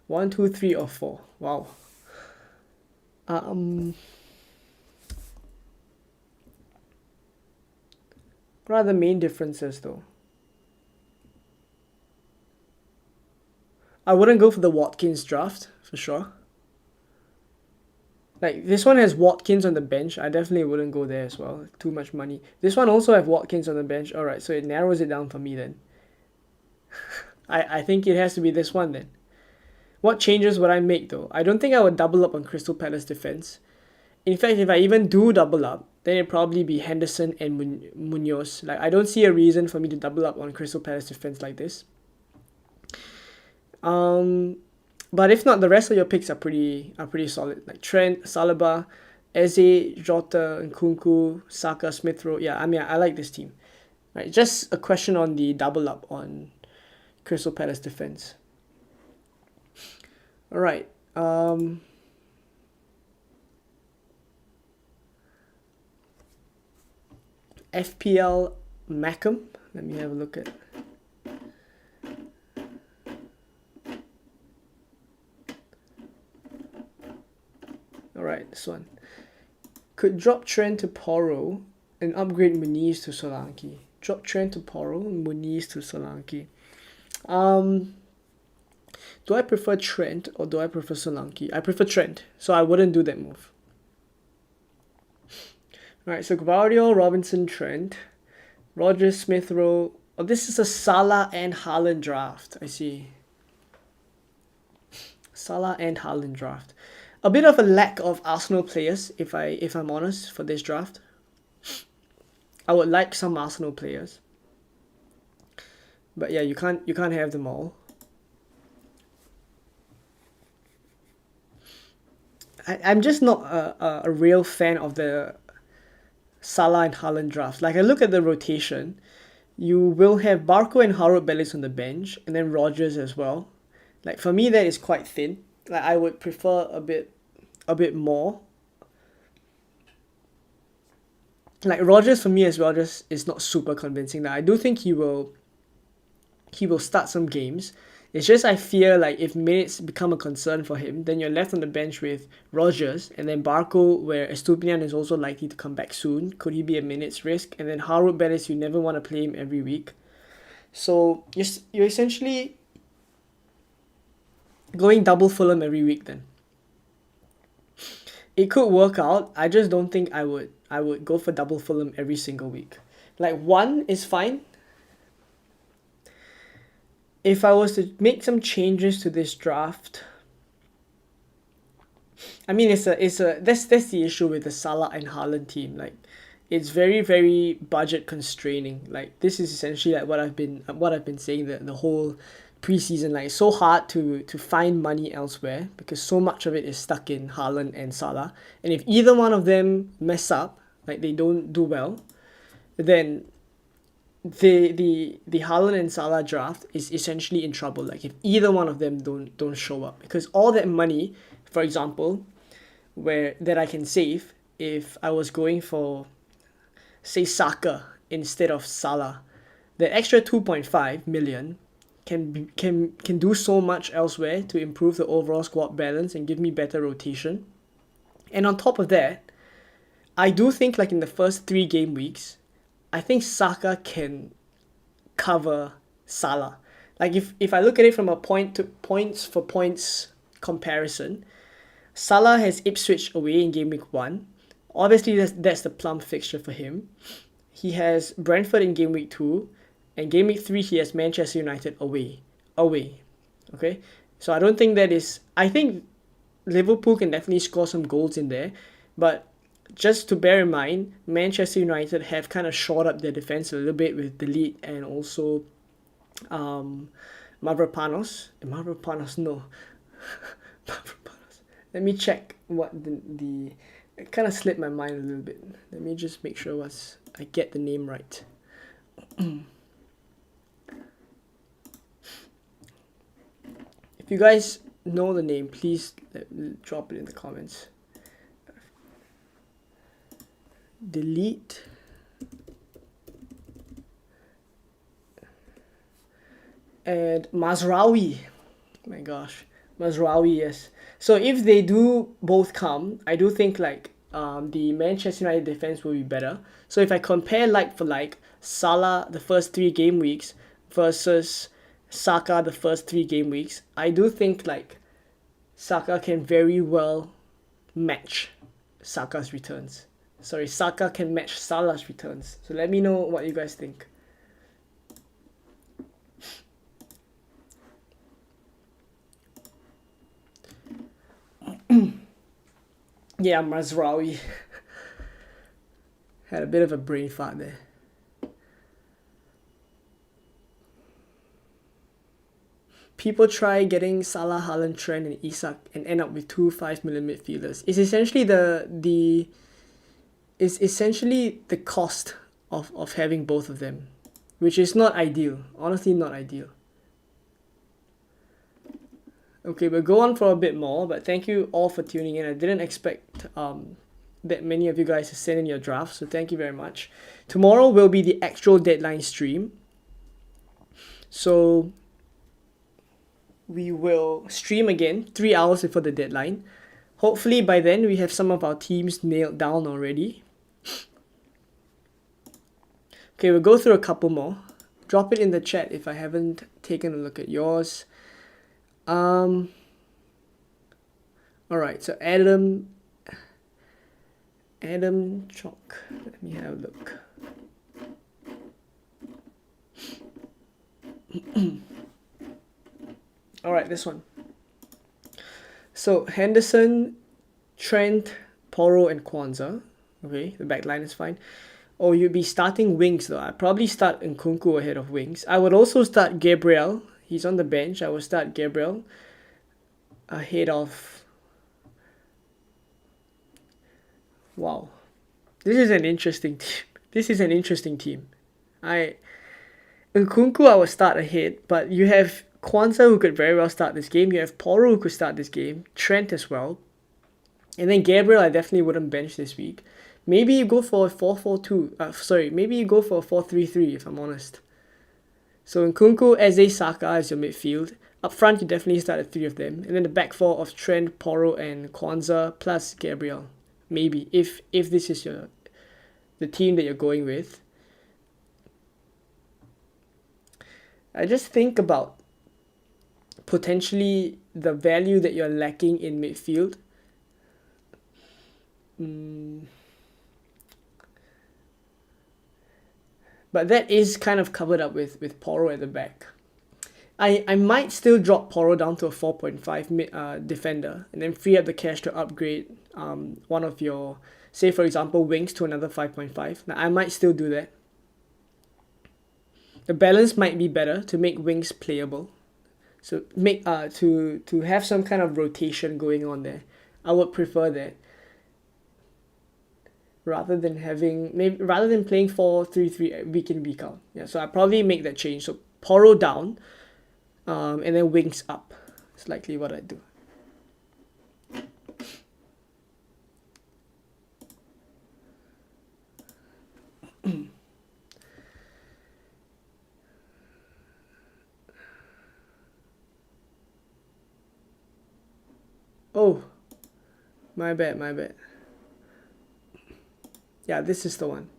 1, 2, 3, or 4. Wow. What are the main differences though? I wouldn't go for the Watkins draft for sure. Like this one has Watkins on the bench. I definitely wouldn't go there as well. Too much money. This one also have Watkins on the bench. Alright, so it narrows it down for me then. I think it has to be this one then. What changes would I make though? I don't think I would double up on Crystal Palace defense. In fact, if I even do double up, then it'd probably be Henderson and Munoz. Like I don't see a reason for me to double up on Crystal Palace defense like this. But if not, the rest of your picks are pretty solid. Like Trent, Saliba, Eze, Jota, Nkunku, Saka, Smith Rowe. Yeah, I mean I like this team. Right, just a question on the double up on Crystal Palace defense. All right. FPL Macam. Let me have a look at. Alright, this one. Could drop Trent to Porro and upgrade Muniz to Solanke. Drop Trent to Porro and Muniz to Solanke. Do I prefer Trent or do I prefer Solanke? I prefer Trent, so I wouldn't do that move. Alright, so Gavardiol, Robinson, Trent, Rogers, Smith Rowe. Oh, this is a Salah and Haaland draft. I see. Salah and Haaland draft. A bit of a lack of Arsenal players, if I'm honest, for this draft. I would like some Arsenal players, but yeah, you can't have them all. I'm just not a real fan of the Salah and Haaland drafts. Like I look at the rotation, you will have Barco and Harold Bellis on the bench, and then Rogers as well. Like for me, that is quite thin. Like I would prefer a bit more. Like Rogers for me as well just is not super convincing. Like I do think he will start some games. It's just I fear like if minutes become a concern for him, then you're left on the bench with Rogers and then Barco, where Estupinian is also likely to come back soon. Could he be a minutes risk? And then Harold Bellis, you never want to play him every week. So you're essentially going double Fulham every week then. It could work out. I just don't think I would go for double Fulham every single week. Like one is fine. If I was to make some changes to this draft, I mean that's the issue with the Salah and Haaland team. Like it's very very budget constraining. Like this is essentially like what I've been saying the whole preseason. Like it's so hard to find money elsewhere because so much of it is stuck in Haaland and Salah. And if either one of them mess up, like they don't do well, then the Haaland and Salah draft is essentially in trouble. Like if either one of them don't show up, because all that money, for example, where that I can save if I was going for say Saka instead of Salah, the extra 2.5 million can do so much elsewhere to improve the overall squad balance and give me better rotation. And on top of that, I do think like in the first 3 game weeks, I think Saka can cover Salah. Like if I look at it from a points for points comparison, Salah has Ipswich away in game week 1. Obviously that's the plum fixture for him. He has Brentford in game week 2, and game week 3 he has Manchester United away. Okay? So I don't think that is, I think Liverpool can definitely score some goals in there, but just to bear in mind, Manchester United have kind of shored up their defense a little bit with Delete and also Mavropanos. Mavropanos, no. Mavropanos. Let me check what the it kind of slipped my mind a little bit. Let me just make sure I get the name right. If you guys know the name, please drop it in the comments. Delete and Mazraoui. My gosh, Mazraoui, yes. So if they do both come, I do think like the Manchester United defense will be better. So if I compare like for like Salah the first 3 game weeks versus Saka the first 3 game weeks, I do think like Saka can very well match Saka's returns. Saka can match Salah's returns. So let me know what you guys think. Yeah, Mazraoui. Had a bit of a brain fart there. People try getting Salah, Haaland, Trent, and Isak and end up with 2 5 million midfielders. It's essentially the cost of having both of them, which is not ideal. Honestly, not ideal. Okay, we'll go on for a bit more, but thank you all for tuning in. I didn't expect that many of you guys to send in your drafts, so thank you very much. Tomorrow will be the actual deadline stream. So we will stream again 3 hours before the deadline. Hopefully by then we have some of our teams nailed down already. Okay, we'll go through a couple more. Drop it in the chat if I haven't taken a look at yours. Alright, so Adam Chalk. Let me have a look. Alright, this one. So Henderson, Trent, Porro, and Kwanzaa. Okay, the back line is fine. Oh, you'd be starting Wings though. I'd probably start Nkunku ahead of Wings. I would also start Gabriel. He's on the bench. I would start Gabriel ahead of... Wow. This is an interesting team. This is an interesting team. I Nkunku I will start ahead, but you have Kwanzaa who could very well start this game. You have Poro who could start this game. Trent as well. And then Gabriel I definitely wouldn't bench this week. Maybe you go for a 4-4-2. Maybe you go for a 4-3-3 if I'm honest. So Nkunku, Eze, Saka as your midfield. Up front you definitely start at three of them. And then the back four of Trent, Poro and Kwanzaa plus Gabriel. Maybe if this is the team that you're going with. I just think about potentially the value that you're lacking in midfield. But that is kind of covered up with Poro at the back. I might still drop Poro down to a 4.5 defender and then free up the cash to upgrade one of your, say for example, wings to another 5.5. Now I might still do that. The balance might be better to make wings playable. So to have some kind of rotation going on there. I would prefer that. Rather than playing 4-3-3 week in week out. Yeah, so I probably make that change. So Poro down, and then wings up. It's likely what I do. Oh, my bad. Yeah, this is the one.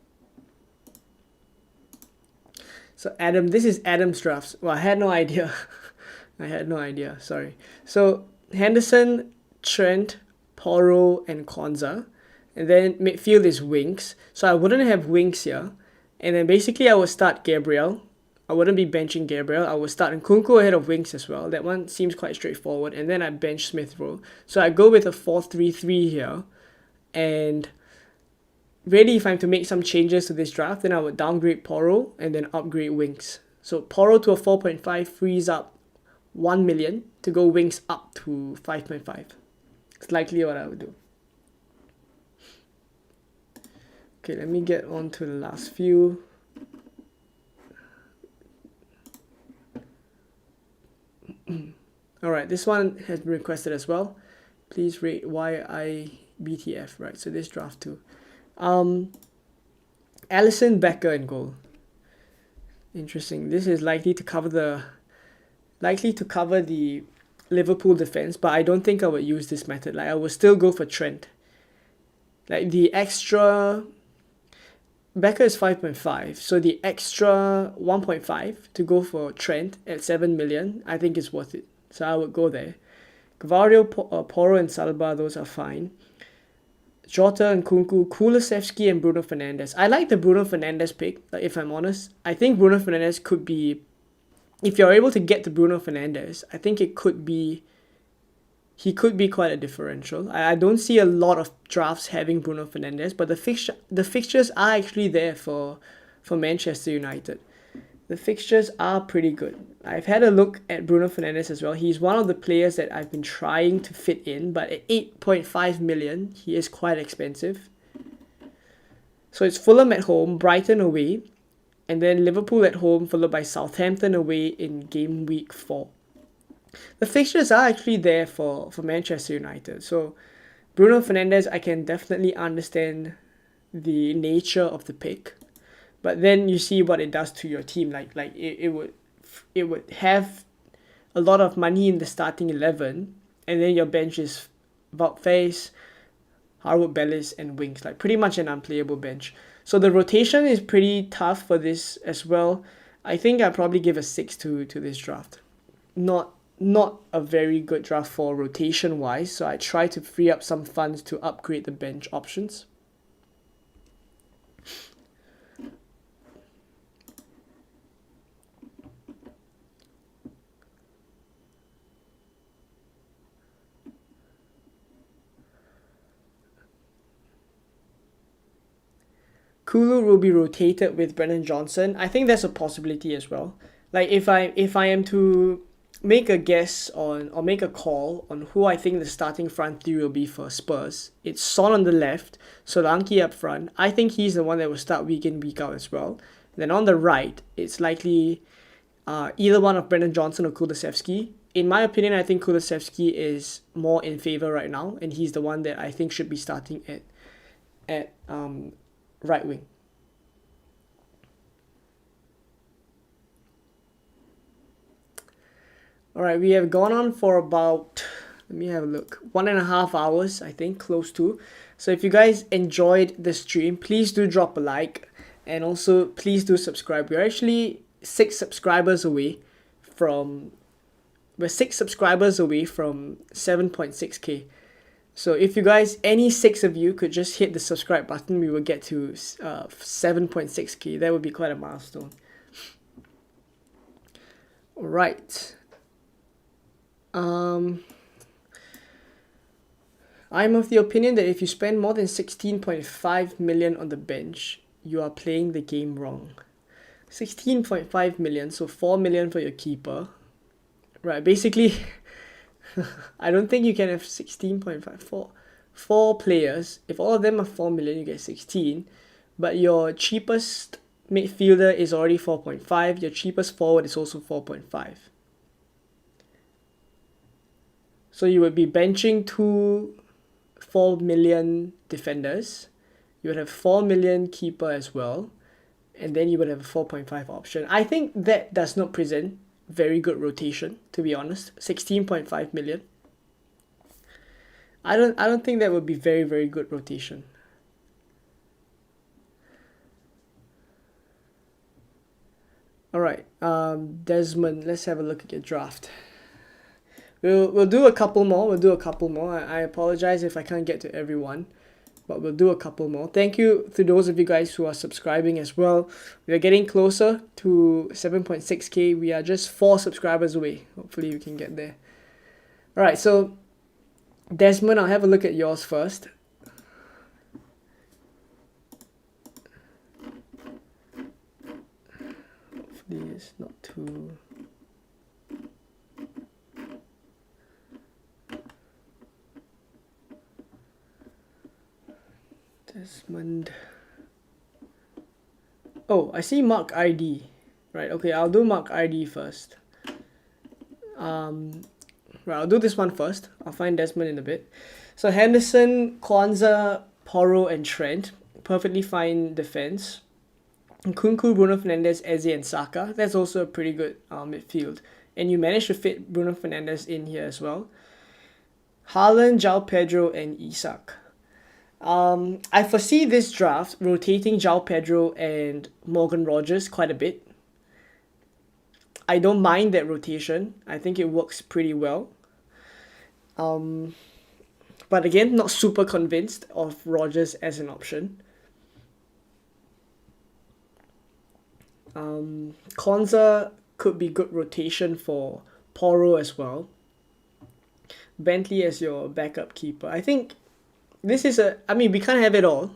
So Adam, this is Adam's drafts. Well, I had no idea. Sorry. So Henderson, Trent, Poro, and Kwanzaa. And then midfield is wings. So I wouldn't have wings here. And then basically I would start Gabriel. I wouldn't be benching Gabriel. I would start Nkunku ahead of wings as well. That one seems quite straightforward. And then I bench Smith Rowe. So I go with a 4-3-3 here. And really, if I'm to make some changes to this draft, then I would downgrade Poro and then upgrade wings. So Poro to a 4.5 frees up 1 million to go wings up to 5.5. It's likely what I would do. Okay, let me get on to the last few. Alright, this one has been requested as well. Please rate YIBTF. Right, so this draft too. Alisson, Becker in goal. Interesting. This is likely to cover the Liverpool defense, but I don't think I would use this method. Like I would still go for Trent. Like the extra Becker is 5.5, so the extra 1.5 to go for Trent at 7 million, I think is worth it. So I would go there. Gvardiol, Poro and Salba, those are fine. Jota and Nkunku, Kulusevski and Bruno Fernandes. I like the Bruno Fernandes pick, if I'm honest. I think Bruno Fernandes could be, if you're able to get to Bruno Fernandes, I think he could be quite a differential. I don't see a lot of drafts having Bruno Fernandes, but the fixtures are actually there for Manchester United. The fixtures are pretty good. I've had a look at Bruno Fernandes as well. He's one of the players that I've been trying to fit in, but at 8.5 million, he is quite expensive. So it's Fulham at home, Brighton away, and then Liverpool at home, followed by Southampton away in game week 4. The fixtures are actually there for Manchester United. So Bruno Fernandes, I can definitely understand the nature of the pick. But then you see what it does to your team. Like it would have a lot of money in the starting 11, and then your bench is Wout Faes, Harwood Bellis, and wings. Like pretty much an unplayable bench. So the rotation is pretty tough for this as well. I think I'd probably give a 6 to this draft. Not a very good draft for rotation wise. So I try to free up some funds to upgrade the bench options. Kulu will be rotated with Brennan Johnson. I think there's a possibility as well. Like if I am to make a guess on or make a call on who I think the starting front three will be for Spurs, it's Son on the left, Solanke up front. I think he's the one that will start week in, week out as well. Then on the right, it's likely either one of Brendan Johnson or Kulusevski. In my opinion, I think Kulusevski is more in favour right now, and he's the one that I think should be starting at right wing. Alright, we have gone on for about, let me have a look, 1.5 hours, I think, close to. So if you guys enjoyed the stream, please do drop a like, and also please do subscribe. We're actually 6 subscribers away from 7.6k. So if you guys, any 6 of you could just hit the subscribe button, we will get to 7.6k. That would be quite a milestone. Alright. I'm of the opinion that if you spend more than 16.5 million on the bench, you are playing the game wrong. 16.5 million, so 4 million for your keeper. Right, basically, I don't think you can have 16.5. Four players. If all of them are 4 million, you get 16. But your cheapest midfielder is already 4.5. Your cheapest forward is also 4.5. So you would be benching 4 million defenders. You would have 4 million keeper as well. And then you would have a 4.5 option. I think that does not present very good rotation, to be honest. 16.5 million. I don't think that would be very, very good rotation. Alright, Desmond, let's have a look at your draft. We'll do a couple more. I apologize if I can't get to everyone, but we'll do a couple more. Thank you to those of you guys who are subscribing as well. We are getting closer to 7.6k. We are just 4 subscribers away. Hopefully we can get there. Alright, so Desmond, I'll have a look at yours first. Hopefully it's not too... Desmond. Oh, I see Mark ID. Right, okay, I'll do Mark ID first. Right, I'll do this one first. I'll find Desmond in a bit. So Henderson, Kwanzaa, Porro, and Trent. Perfectly fine defense. Nkunku, Bruno Fernandes, Eze, and Saka. That's also a pretty good midfield. And you managed to fit Bruno Fernandes in here as well. Haaland, João Pedro, and Isak. I foresee this draft rotating João Pedro and Morgan Rogers quite a bit. I don't mind that rotation. I think it works pretty well. But again, not super convinced of Rogers as an option. Kwanzaa could be good rotation for Porro as well. Bentley as your backup keeper. I think this is we can't have it all,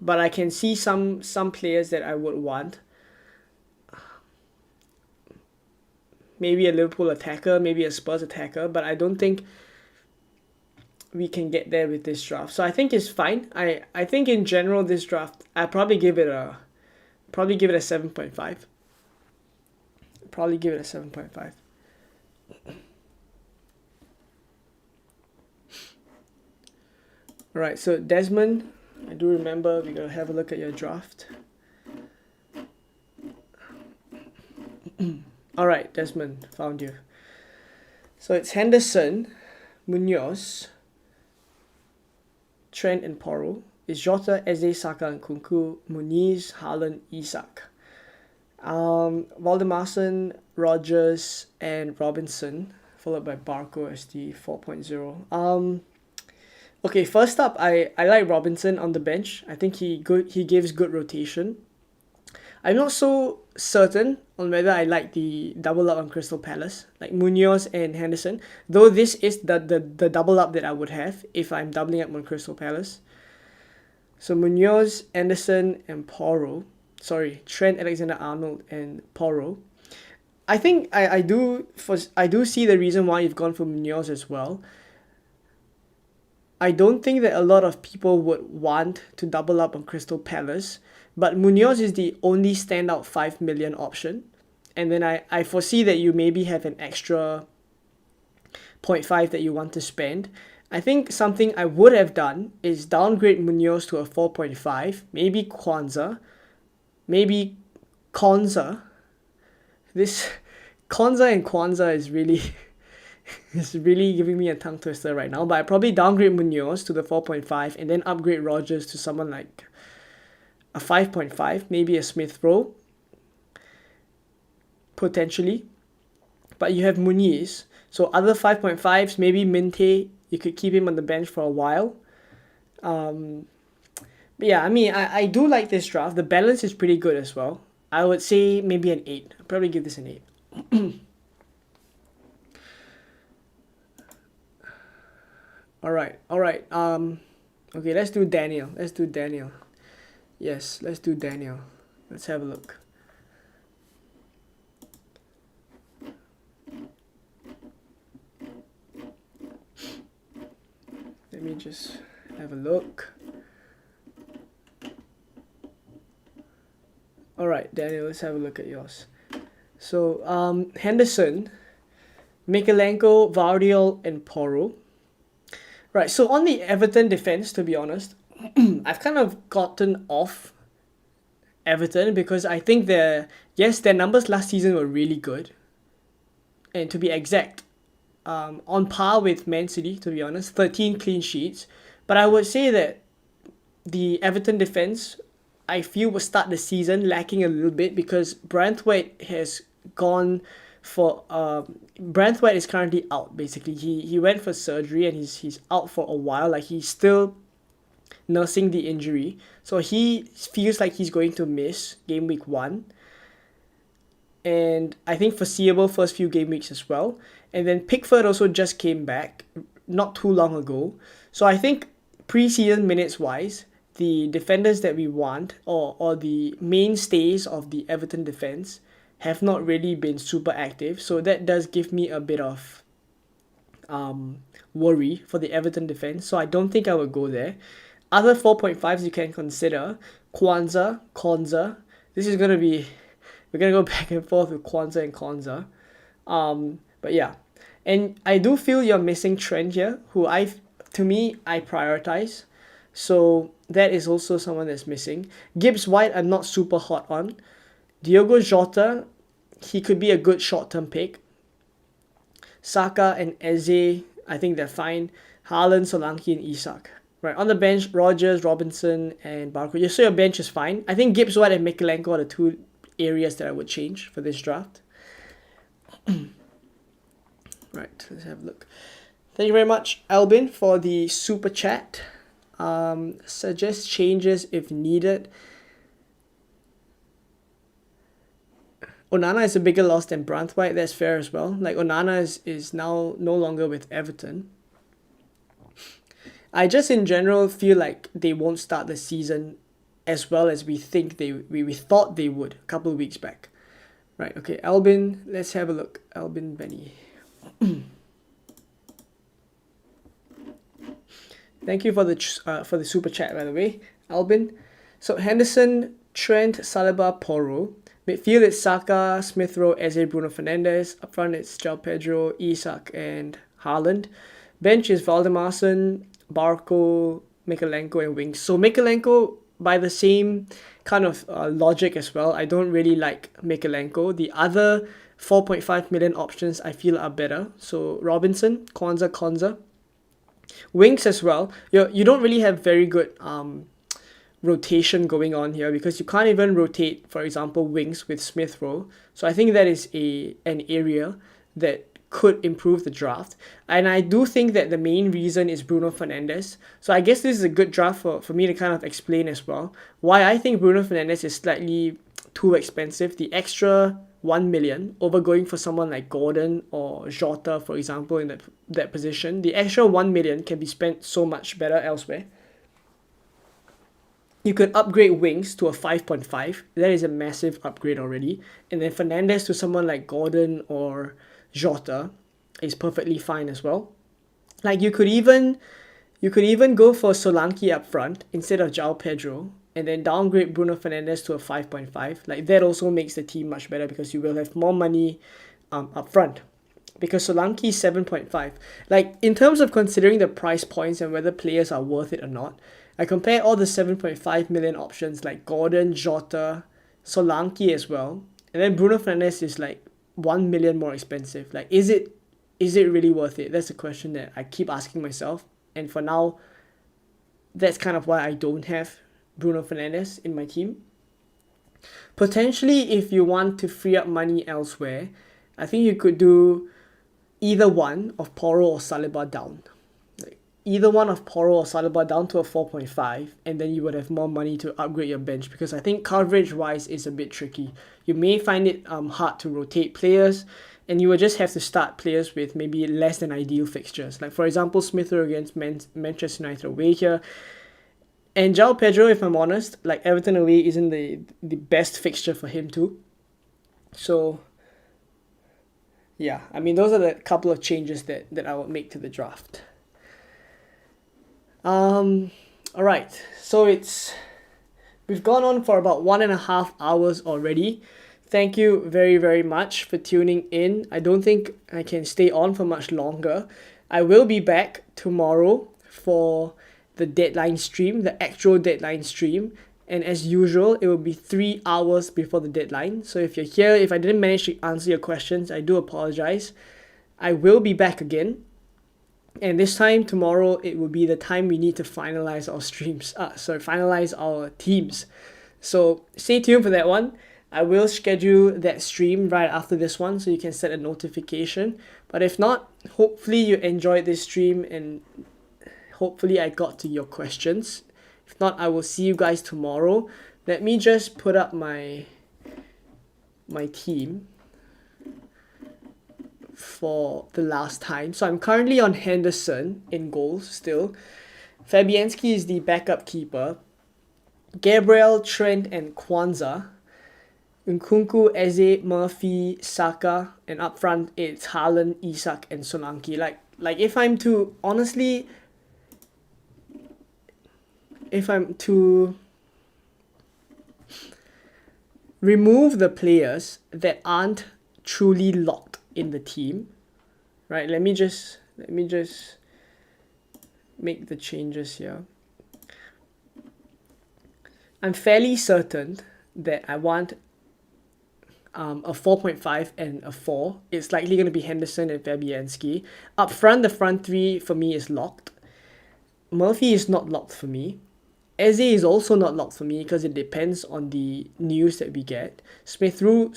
but I can see some players that I would want. Maybe a Liverpool attacker, maybe a Spurs attacker, but I don't think we can get there with this draft. So I think it's fine. I think in general this draft, I'd probably give it a 7.5. Probably give it a 7.5. Alright, so Desmond, I do remember we're going to have a look at your draft. Alright, Desmond, found you. So it's Henderson, Munoz, Trent and Porro. It's Jota, Eze, Saka and Nkunku, Muniz, Haaland, Isak. Valdemarson, Rogers and Robinson, followed by Barco as the 4.0. Okay, first up, I like Robinson on the bench. I think he gives good rotation. I'm not so certain on whether I like the double up on Crystal Palace, like Munoz and Henderson, though this is the double up that I would have if I'm doubling up on Crystal Palace. So Munoz, Anderson and Porro. Sorry, Trent Alexander-Arnold and Porro. I think I do see the reason why you've gone for Munoz as well. I don't think that a lot of people would want to double up on Crystal Palace, but Munoz is the only standout 5 million option. And then I foresee that you maybe have an extra point 0.5 that you want to spend. I think something I would have done is downgrade Munoz to a 4.5, maybe maybe Kwanzaa. This Kwanzaa and Kwanzaa is really it's really giving me a tongue twister right now. But I probably downgrade Munoz to the 4.5 and then upgrade Rogers to someone like a 5.5, maybe a Smith Rowe, potentially. But you have Muniz, so other 5.5s, maybe Minte, you could keep him on the bench for a while. But yeah, I mean, I do like this draft. The balance is pretty good as well. I would say maybe an 8. I'll probably give this an 8. All right. Okay, let's do Daniel. Yes, let's do Daniel. Let's have a look. Let me just have a look. All right, Daniel, let's have a look at yours. So, Henderson, Mikalenko, Vardiol, and Porro. Right, so on the Everton defense, to be honest, I've kind of gotten off Everton because I think their numbers last season were really good. And to be exact, on par with Man City, to be honest, 13 clean sheets. But I would say that the Everton defense, I feel, will start the season lacking a little bit because Branthwaite has gone for Branthwaite is currently out. Basically, he went for surgery and he's out for a while. Like, he's still nursing the injury, so he feels like he's going to miss game week 1, and I think foreseeable first few game weeks as well. And then Pickford also just came back not too long ago, so I think preseason minutes wise, the defenders that we want or the mainstays of the Everton defense have not really been super active, so that does give me a bit of worry for the Everton defense, so I don't think I would go there. Other 4.5s you can consider, Konza. This is going to be, we're going to go back and forth with Konza and Konza. But yeah, and I do feel you're missing Trent here, who I prioritize, so that is also someone that's missing. Gibbs White I'm not super hot on. Diogo Jota, he could be a good short-term pick. Saka and Eze, I think they're fine. Haaland, Solanke, and Isak. Right, on the bench, Rogers, Robinson, and Barco. So your bench is fine. I think Gibbs White and Mikalenko are the two areas that I would change for this draft. Right, let's have a look. Thank you very much, Albin, for the super chat. Suggest changes if needed. Onana is a bigger loss than Branthwaite. That's fair as well. Like, Onana is now no longer with Everton. I just in general feel like they won't start the season as well as we thought they would a couple of weeks back. Right, okay, Albin, let's have a look. Albin Benny. Thank you for the super chat, by the way, Albin. So Henderson, Trent, Saliba, Porro. Midfield it's Saka, Smith Rowe, Eze, Bruno Fernandes. Up front it's João Pedro, Isak, and Haaland. Bench is Valdemarsson, Barco, Mikalenko, and wings. So Mikalenko, by the same kind of logic as well, I don't really like Mikalenko. The other 4.5 million options I feel are better. So Robinson, Konza. Wings as well. You don't really have very good rotation going on here because you can't even rotate, for example, wings with Smith Rowe. So I think that is an area that could improve the draft. And I do think that the main reason is Bruno Fernandes. So I guess this is a good draft for me to kind of explain as well why I think Bruno Fernandes is slightly too expensive. The extra 1 million over going for someone like Gordon or Jota, for example, in that position. The extra 1 million can be spent so much better elsewhere. You could upgrade Wings to a 5.5. That is a massive upgrade already. And then Fernandes to someone like Gordon or Jota is perfectly fine as well. Like you could even go for Solanke up front instead of João Pedro, and then downgrade Bruno Fernandes to a 5.5. Like that also makes the team much better because you will have more money up front. Because Solanke is 7.5. Like in terms of considering the price points and whether players are worth it or not, I compare all the 7.5 million options like Gordon, Jota, Solanke as well, and then Bruno Fernandes is like 1 million more expensive. Like is it really worth it? That's a question that I keep asking myself. And for now, that's kind of why I don't have Bruno Fernandes in my team. Potentially, if you want to free up money elsewhere, I think you could do either one of Porro or Saliba down. Like either one of Porro or Saliba down to a 4.5, and then you would have more money to upgrade your bench, because I think coverage-wise is a bit tricky. You may find it hard to rotate players, and you will just have to start players with maybe less than ideal fixtures. Like for example, Smith Rowe against Manchester United away here. And João Pedro, if I'm honest, like Everton away isn't the best fixture for him too. So yeah, I mean those are the couple of changes that I would make to the draft. Alright, so we've gone on for about 1.5 hours already. Thank you very, very much for tuning in. I don't think I can stay on for much longer. I will be back tomorrow for the deadline stream, the actual deadline stream. And as usual, it will be 3 hours before the deadline. So if you're here, if I didn't manage to answer your questions, I do apologize. I will be back again. And this time, tomorrow, it will be the time we need to finalize our streams. Finalize our teams. So stay tuned for that one. I will schedule that stream right after this one so you can set a notification. But if not, hopefully you enjoyed this stream and hopefully I got to your questions. If not, I will see you guys tomorrow. Let me just put up my team for the last time. So I'm currently on Henderson in goals still. Fabianski is the backup keeper. Gabriel, Trent and Kwanzaa. Nkunku, Eze, Murphy, Saka, and up front it's Haaland, Isak, and Solanke. Like if I'm to remove the players that aren't truly locked in the team, right? Let me just make the changes here. I'm fairly certain that I want a 4.5 and a 4. It's likely going to be Henderson and Fabianski. Up front, the front three for me is locked. Murphy is not locked for me. Eze is also not locked for me because it depends on the news that we get. Smith Rowe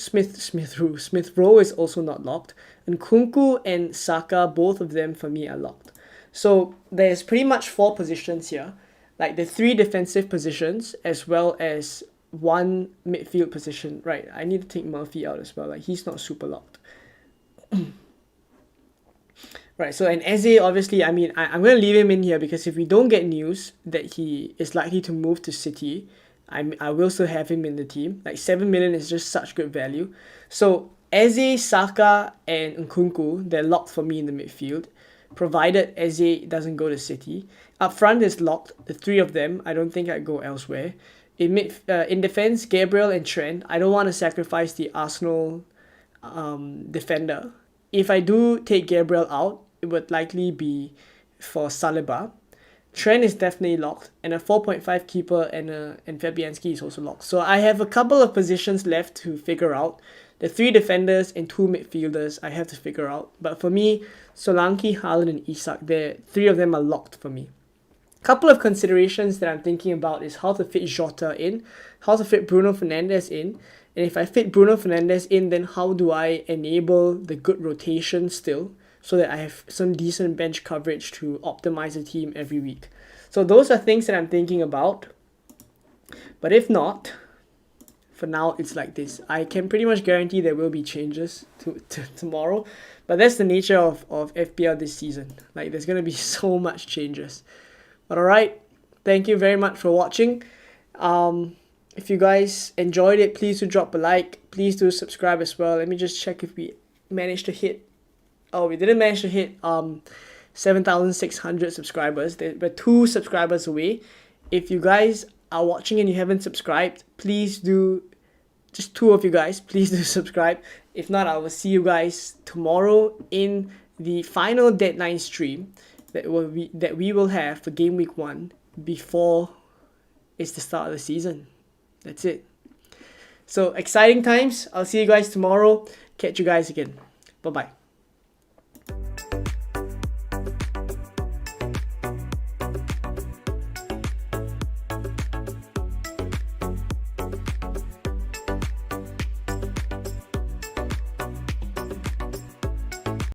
is also not locked. And Nkunku and Saka, both of them for me are locked. So there's pretty much 4 positions here. Like the 3 defensive positions as well as 1 midfield position. Right, I need to take Murphy out as well. Like he's not super locked. Right, so and Eze, obviously, I mean, I'm going to leave him in here because if we don't get news that he is likely to move to City, I will still have him in the team. Like 7 million is just such good value. So Eze, Saka and Nkunku, they're locked for me in the midfield, provided Eze doesn't go to City. Up front is locked, the 3 of them. I don't think I'd go elsewhere. In defense, Gabriel and Trent. I don't want to sacrifice the Arsenal defender. If I do take Gabriel out, it would likely be for Saliba. Trent is definitely locked, and a 4.5 keeper and Fabianski is also locked. So I have a couple of positions left to figure out. The 3 defenders and 2 midfielders I have to figure out. But for me, Solanke, Haaland and Isak, 3 of them are locked for me. Couple of considerations that I'm thinking about is how to fit Jota in, how to fit Bruno Fernandes in, and if I fit Bruno Fernandes in, then how do I enable the good rotation still so that I have some decent bench coverage to optimize the team every week. So those are things that I'm thinking about. But if not, for now it's like this. I can pretty much guarantee there will be changes to tomorrow, but that's the nature of FPL this season. Like there's going to be so much changes. But alright, thank you very much for watching. If you guys enjoyed it, please do drop a like. Please do subscribe as well. Let me just check if we managed to hit. Oh, we didn't manage to hit 7,600 subscribers. We're 2 subscribers away. If you guys are watching and you haven't subscribed, please do. Just 2 of you guys, please do subscribe. If not, I will see you guys tomorrow in the final deadline stream that we will have for Game Week 1 before it's the start of the season. That's it. So exciting times. I'll see you guys tomorrow. Catch you guys again. Bye bye.